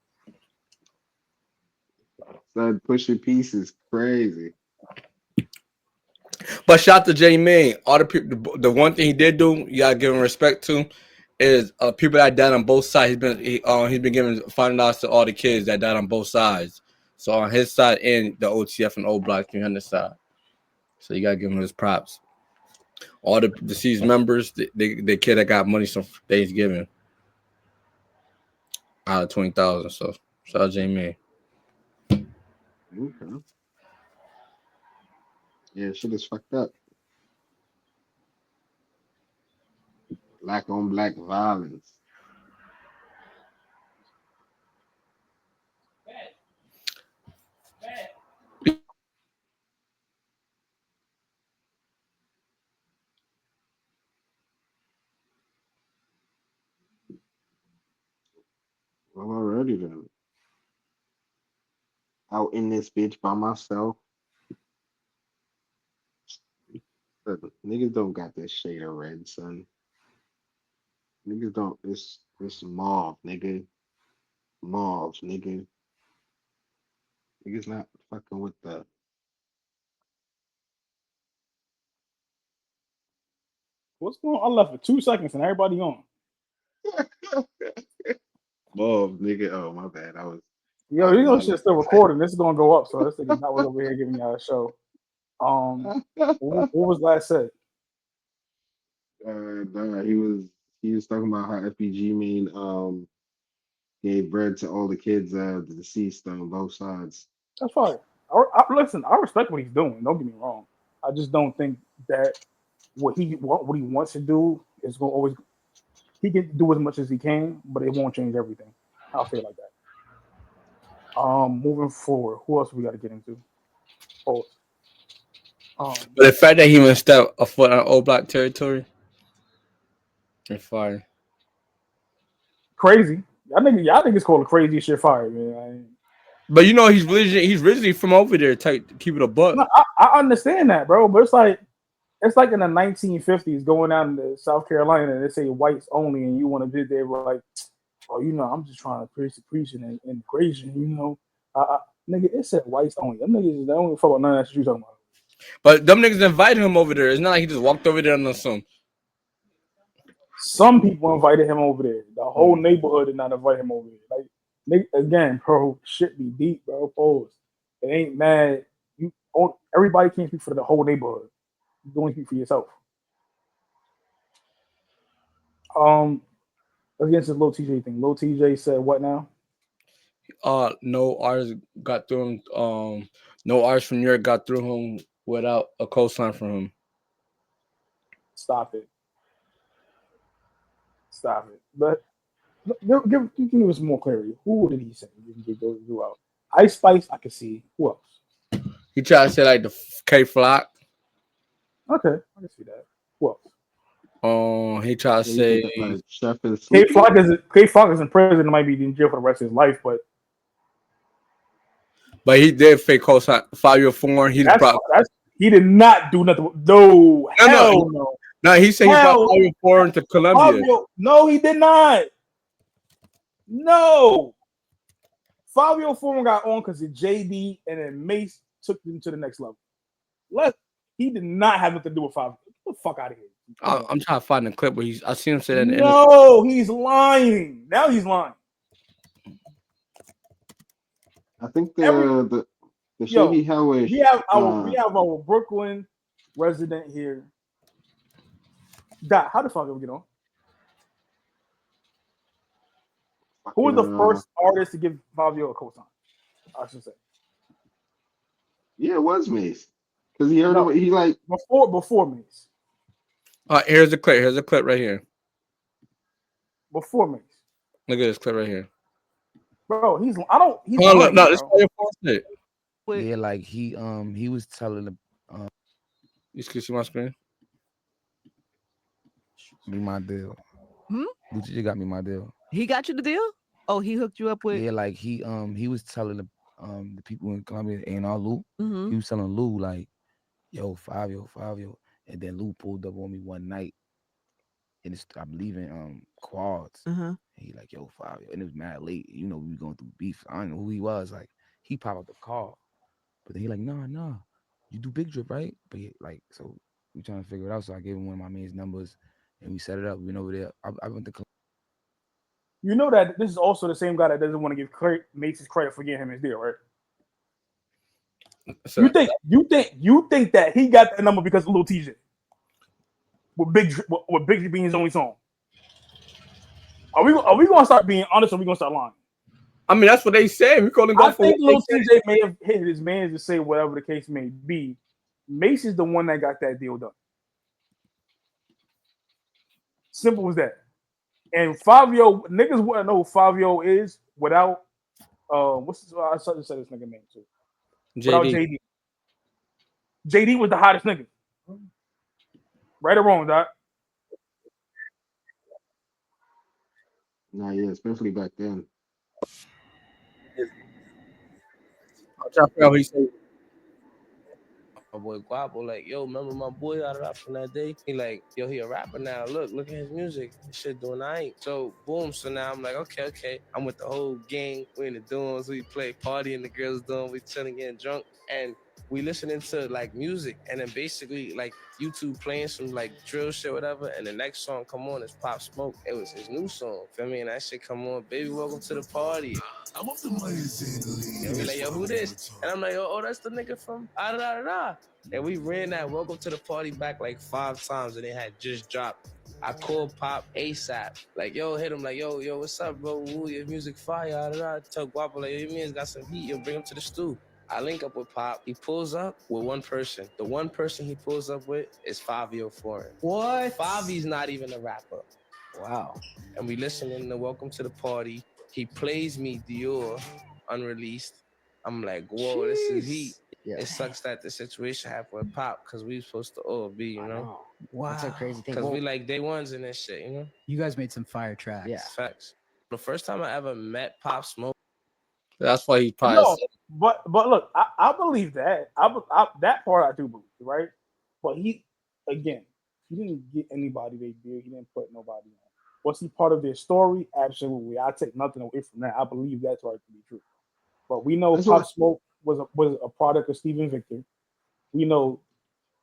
Speaker 3: Son, pushing peace is crazy.
Speaker 4: But shout out to J-Man. All the people, the one thing he did do, you gotta give him respect to, is people that died on both sides. He's been giving $5 to all the kids that died on both sides. So on his side and the OTF and O Block 300 side. So you gotta give him his props. All the deceased members, the kid that got money from Thanksgiving out of 20,000. So shout out J-Man.
Speaker 3: Okay. Yeah, shit is fucked up. Black on black violence. Well, already then. Out in this bitch by myself. Look, niggas don't got this shade of red, son. Niggas don't. It's mauve, nigga. Mauve, nigga. Niggas not fucking with the
Speaker 1: What's going on? I left for 2 seconds and everybody on.
Speaker 3: mauve, nigga. Oh my bad. I was
Speaker 1: Yo, you know shit's still recording. This is gonna go up, so this thing is not over here giving y'all a show. What was last said?
Speaker 3: nah, he was talking about how FBG gave bread to all the kids the deceased on both sides.
Speaker 1: That's fine. Listen, I respect what he's doing. Don't get me wrong. I just don't think that what he wants to do is going to always. He can do as much as he can, but it won't change everything. I'll say it like that. Moving forward, who else we got to get into? Oh,
Speaker 4: but the fact that he even stepped a foot on old black territory, it's fire.
Speaker 1: Crazy. I think it's called a crazy shit fire, man.
Speaker 4: But you know he's originally from over there. Keep it a buck.
Speaker 1: No, I understand that, bro. But it's like in the 1950s going out into South Carolina and they say whites only, and you want to visit there, like, oh, you know, I'm just trying to preach and integration, you know. Nigga, it said whites only. Them niggas, they don't fuck about none of that shit you talking about.
Speaker 4: But them niggas invited him over there. It's not like he just walked over there on some.
Speaker 1: Some people invited him over there. The whole neighborhood did not invite him over there. Like, again, bro, shit be deep, bro. Pause. It ain't mad. Everybody can't speak for the whole neighborhood. You can only speak for yourself. Let's get into the Lil Tjay thing. Lil Tjay said what now?
Speaker 4: No artists got through him. No artist from New York got through him without a cosign from him.
Speaker 1: Stop it. But give us more clarity. Who did he say? Go out. Ice Spice, I can see. Who else?
Speaker 4: He tried to say like the K Flock.
Speaker 1: Okay, I can see that. Who else?
Speaker 4: He tried to say
Speaker 1: K Flock is in prison and might be in jail for the rest of his life, but
Speaker 4: he did fake cosign 5 year form. He
Speaker 1: did not do nothing. No.
Speaker 4: No, he said he brought 5 year form to Colombia.
Speaker 1: No, he did not. No. 5 year form got on because of JB and then Mace took him to the next level. He did not have nothing to do with 5. Get the fuck out of here.
Speaker 4: I'm trying to find the clip where I seen him say that.
Speaker 1: No, he's lying. Now he's lying.
Speaker 3: I think the Shady Hellway.
Speaker 1: We have our Brooklyn resident here. How the fuck did we get on? Who was the first artist to give Fabio a cosign? I should say.
Speaker 3: Yeah, it was Mace. Because he heard him. He like
Speaker 1: before Mace.
Speaker 4: Here's a clip. Here's a clip right here.
Speaker 1: Before Mace.
Speaker 4: Look at this clip right here.
Speaker 1: Bro, he's.
Speaker 8: Yeah, like he was telling the.
Speaker 4: You can see my screen.
Speaker 8: Me my deal. Luigi got me my deal.
Speaker 9: He got you the deal? Oh, he hooked you up with.
Speaker 8: Yeah, like he was telling the people in Colombia and all Lou. He was telling Lou like, yo, Fabio, and then Lou pulled up on me one night, and I believe in quads. And he like, yo, Fabio, and it was mad late. You know, we were going through beef. I don't know who he was. Like he popped out the car, but then he like, nah, you do Big Drip, right? But like, so we trying to figure it out. So I gave him one of my man's numbers. And we set it up. We went over there. I went to.
Speaker 1: You know that this is also the same guy that doesn't want to give Mace's credit for getting him his deal, right? So, you think that he got that number because of Lil Tjay with Big being his only song? Are we gonna start being honest or are we gonna start lying?
Speaker 4: I mean, that's what they say. We call him.
Speaker 1: I think Lil Tjay may have hit his man to say whatever the case may be. Mace is the one that got that deal done. Simple as that. And Fabio, niggas wouldn't know who Fabio is without what's this, I just said this nigga name too. Without JD. JD was the hottest nigga. Right or wrong, Doc?
Speaker 3: Nah, yeah, especially back then.
Speaker 4: I'm trying to figure out what he said.
Speaker 10: My boy Guapo, like, yo, remember my boy out of rap from that day? He like, yo, he a rapper now. Look at his music. This shit doing aight. So boom. So now I'm like, okay. I'm with the whole gang. We in the dorms. We play party in the girls' dorm. We chilling, getting drunk, and we listening to like music. And then basically like YouTube playing some like drill shit, whatever. And the next song come on is Pop Smoke. It was his new song. Feel me? And that shit come on, baby, welcome to the party. I'm off the money. And we like, yo, who this? And I'm like, oh, that's the nigga from da. And we ran that Welcome to the Party back like 5 times, and it had just dropped. I called Pop ASAP. Like, yo, hit him like, yo, what's up, bro? Ooh, your music fire. Tell Guapo, like, your man's got some heat. Yo, bring him to the stew. I link up with Pop. He pulls up with one person. The one person he pulls up with is Fabio Foreign. What? Favi's not even a rapper. Wow. And we listening to Welcome to the Party. He plays me Dior, unreleased. I'm like, whoa, this is heat. Yeah. It sucks that the situation happened with Pop because we supposed to all be, you know?
Speaker 11: Wow. That's a crazy thing.
Speaker 10: Because we like day ones in this shit, you know?
Speaker 11: You guys made some fire tracks.
Speaker 10: Yeah. Facts. The first time I ever met Pop Smoke.
Speaker 4: That's why he probably.
Speaker 1: No, but look, I believe that. I that part I do believe, right? But he didn't get anybody they did. He didn't put nobody on. Was he part of their story? Absolutely. I take nothing away from that. I believe that's right to be true. But we know Pop Smoke was a product of Steven Victor. We know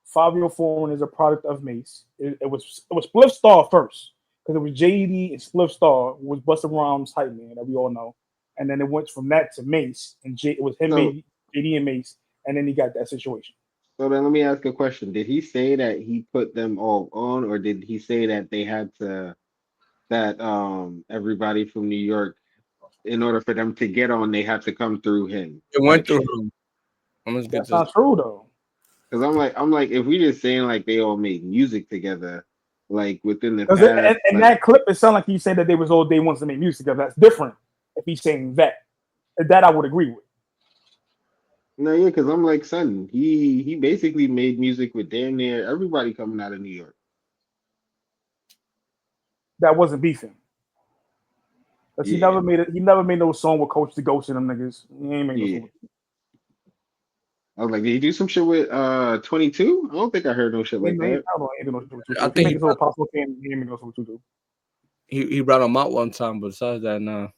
Speaker 1: Fabio Foreign is a product of Mace. It was Spliff Star first because it was JD and Spliff Star was Busta Rhymes hype man that we all know, and then it went from that to Mace and it was him, JD and Mace, and then he got that situation.
Speaker 3: So then let me ask a question: did he say that he put them all on, or did he say that they had to everybody from New York, in order for them to get on, they had to come through him?
Speaker 4: It went through him.
Speaker 1: That's not true though.
Speaker 3: Because I'm like, if we just saying like they all made music together, like within the past,
Speaker 1: and that clip, it sounded like he said that they was all day ones to make music together. That's different. If he's saying that I would agree with.
Speaker 3: No, yeah, because I'm like, son, he basically made music with damn near everybody coming out of New York.
Speaker 1: That wasn't beefing. Because he never made no song with Coach the Ghost and them niggas. He ain't made no song with them.
Speaker 3: I was like, did he do some shit with 22? I don't think I heard no shit like that.
Speaker 1: I think he possible he didn't make no song with 22.
Speaker 4: He brought him out one time, but besides that, no.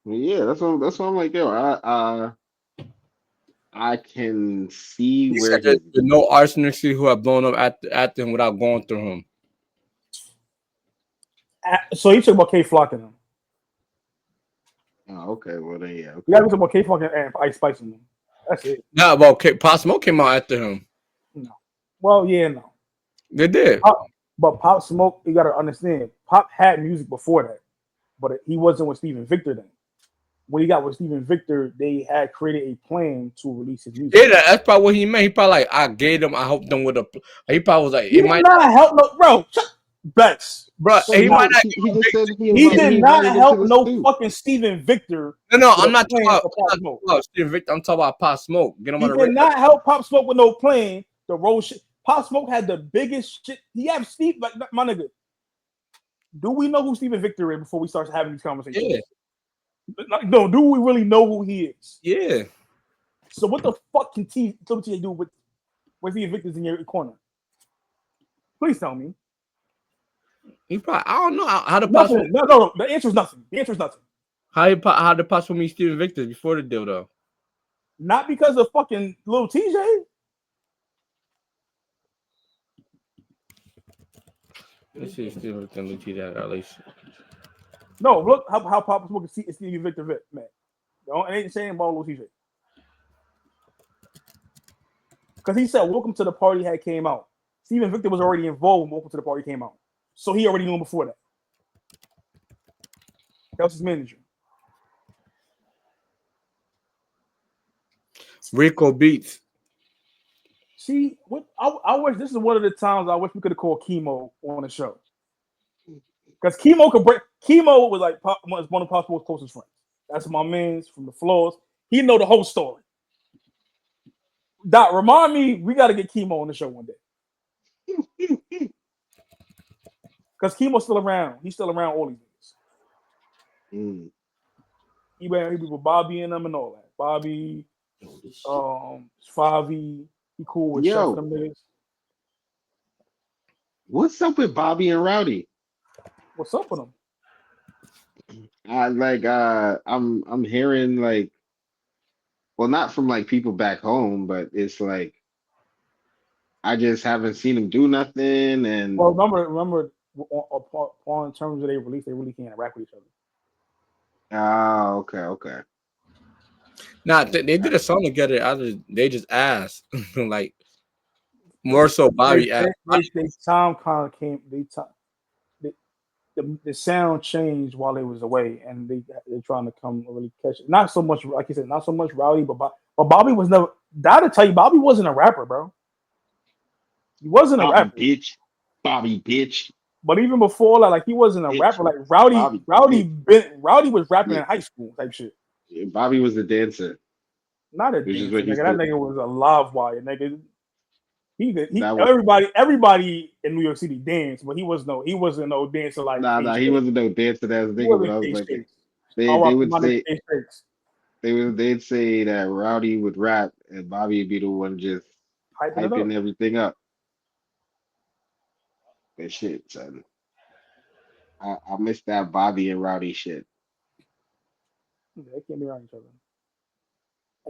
Speaker 3: Yeah, that's what I'm like, yo, I can see
Speaker 4: He
Speaker 3: where
Speaker 4: said there's no arsonists who have blown up at him without going through him.
Speaker 1: So you talking about K Flock and them?
Speaker 3: Oh, okay. Well then, yeah. Okay.
Speaker 1: You gotta talk about K Flock and Ice Spice and them. That's it.
Speaker 4: No, well, Pop Smoke came out after him.
Speaker 1: No. Well, yeah, no.
Speaker 4: They did.
Speaker 1: But Pop Smoke, you gotta understand, Pop had music before that, but he wasn't with Steven Victor then. When he got with Steven Victor, they had created a plan to release his music.
Speaker 4: Yeah, that's probably what he meant. He probably like, I gave them, I helped them with a. He probably was like,
Speaker 1: he might not help no, bro. Best,
Speaker 4: bro.
Speaker 1: So he might not. He did not help no fucking Steven Victor.
Speaker 4: No, I'm not talking about Steven Victor. I'm talking about Pop Smoke. Get him on the
Speaker 1: He did not help Pop Smoke with no plan. The road shit. Pop Smoke had the biggest shit. He had Steve, like my nigga. Do we know who Steven Victor is before we start having these conversations?
Speaker 4: Yeah.
Speaker 1: No, do we really know who he is?
Speaker 4: Yeah.
Speaker 1: So what the fuck can Tjay do with Steven Victor's in your corner? Please tell me.
Speaker 4: He probably, I don't know how the
Speaker 1: nothing. No. The answer is nothing. The answer is nothing.
Speaker 4: How the possible meet Steven Victor before the deal though?
Speaker 1: Not because of fucking little Tjay.
Speaker 4: Let's see if Steven Victor and Tjay had a relation.
Speaker 1: No, look how Pop Smoke is Steven Victor, man. Don't ain't saying about little Tjay. Because he said Welcome to the Party had came out. Steven Victor was already involved when Welcome to the Party came out. So he already knew him before that. That was his manager.
Speaker 4: Rico Beats.
Speaker 1: See, what I wish this is one of the times I wish we could have called Chemo on the show. Because Chemo could break. Chemo was like was one of Pop Smoke's closest friends. That's my man's from the floors. He know the whole story. Doc, remind me, we got to get Chemo on the show one day. Because Chemo's still around. He's still around all these niggas. He be with Bobby and them and all that. Bobby, Favi, he cool with Chef and them niggas.
Speaker 3: What's up with Bobby and Rowdy?
Speaker 1: What's up with them?
Speaker 3: I'm hearing like, well, not from like people back home, but it's like I just haven't seen them do nothing. And
Speaker 1: well, remember, on terms of they really can't rap with each other.
Speaker 3: Oh, okay.
Speaker 4: Nah, they did a song together. They just asked, like more so Bobby asked.
Speaker 1: They time kind of came. The sound changed while they was away, and they're trying to come really catch it. Not so much, like you said, not so much Rowdy, but Bobby was never. That'll tell you, Bobby wasn't a rapper, bro. He wasn't a rapper,
Speaker 3: Bobby bitch.
Speaker 1: But even before that, like he wasn't a rapper. Like Rowdy was rapping in high school type shit.
Speaker 3: Yeah, Bobby was a dancer.
Speaker 1: Not a dancer, nigga. That nigga was a live wire, nigga. Everybody in New York City danced, but he wasn't no dancer like.
Speaker 3: He wasn't no dancer as nigga. But I was like, they'd say that Rowdy would rap and Bobby would be the one just hyping everything up. That shit, son. I miss that Bobby and Rowdy shit.
Speaker 1: They can't be around each other.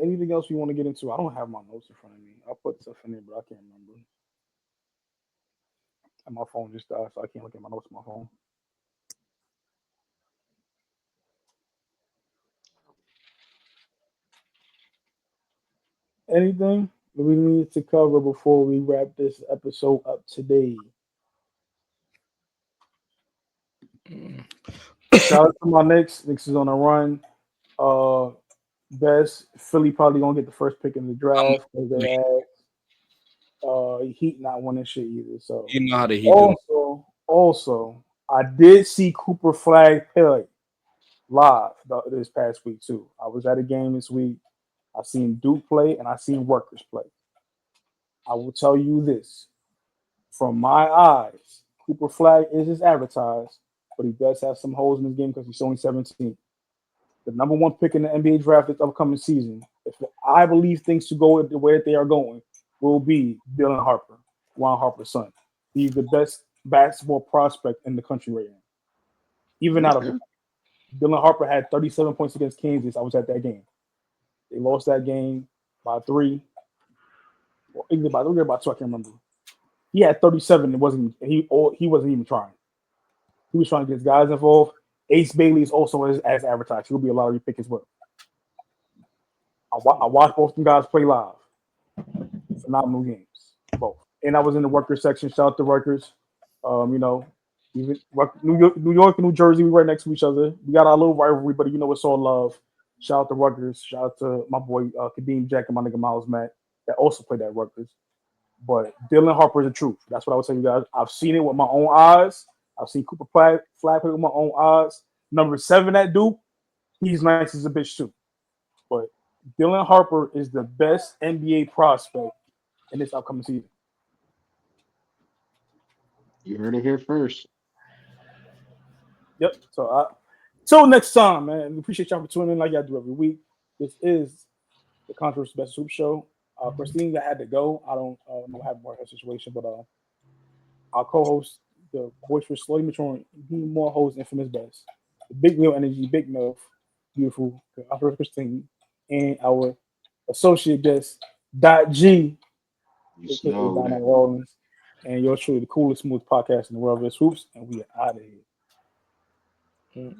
Speaker 1: Anything else you want to get into? I don't have my notes in front of me. I'll put stuff in there, but I can't remember. And my phone just died, so I can't look at my notes on my phone. Anything that we need to cover before we wrap this episode up today? Shout out to my Knicks. Knicks is on a run. Best Philly probably gonna get the first pick in the draft because they had Heat not winning shit either. So
Speaker 4: you know how the Heat
Speaker 1: also I did see Cooper Flag play live this past week too. I was at a game this week. I seen Duke play and I seen Workers play. I will tell you this. From my eyes, Cooper Flag is as advertised, but he does have some holes in his game because he's only 17. The number one pick in the NBA draft this upcoming season, if I believe things to go the way that they are going, will be Dylan Harper, Juan Harper's son. He's the best basketball prospect in the country right now. Even out of it. Dylan Harper had 37 points against Kansas. I was at that game. They lost that game by 3. Or either by 3 or by 2, I can't remember. He had 37. He wasn't even trying. He was trying to get his guys involved. Ace Bailey is also as advertised. He'll be a lottery pick as well. I watched both of them guys play live. Phenomenal games, both. And I was in the Rutgers section. Shout out to Rutgers. Even New York and New Jersey, we right next to each other. We got our little rivalry, but it's all love. Shout out to Rutgers. Shout out to my boy Kadeem Jack and my nigga Miles Matt that also played at Rutgers. But Dylan Harper is the truth. That's what I would tell you guys. I've seen it with my own eyes. I've seen Cooper Flag play with my own eyes. Number 7 at Duke, he's nice as a bitch too. But Dylan Harper is the best NBA prospect in this upcoming season.
Speaker 3: You heard it here first.
Speaker 1: Yep. So till next time, man. We appreciate y'all for tuning in like y'all do every week. This is the Controversial Best Soup Show. Christine that had to go. I don't know have more of a situation, but our co-host, the voice for slowly maturing, he more host Infamous Best. The Big Mill Energy, Big Mill, beautiful, Christine, and our associate guest, G. Donna Rollins, and yours truly, the coolest, smooth podcast in the world of Vis Swoops, and we are out of here.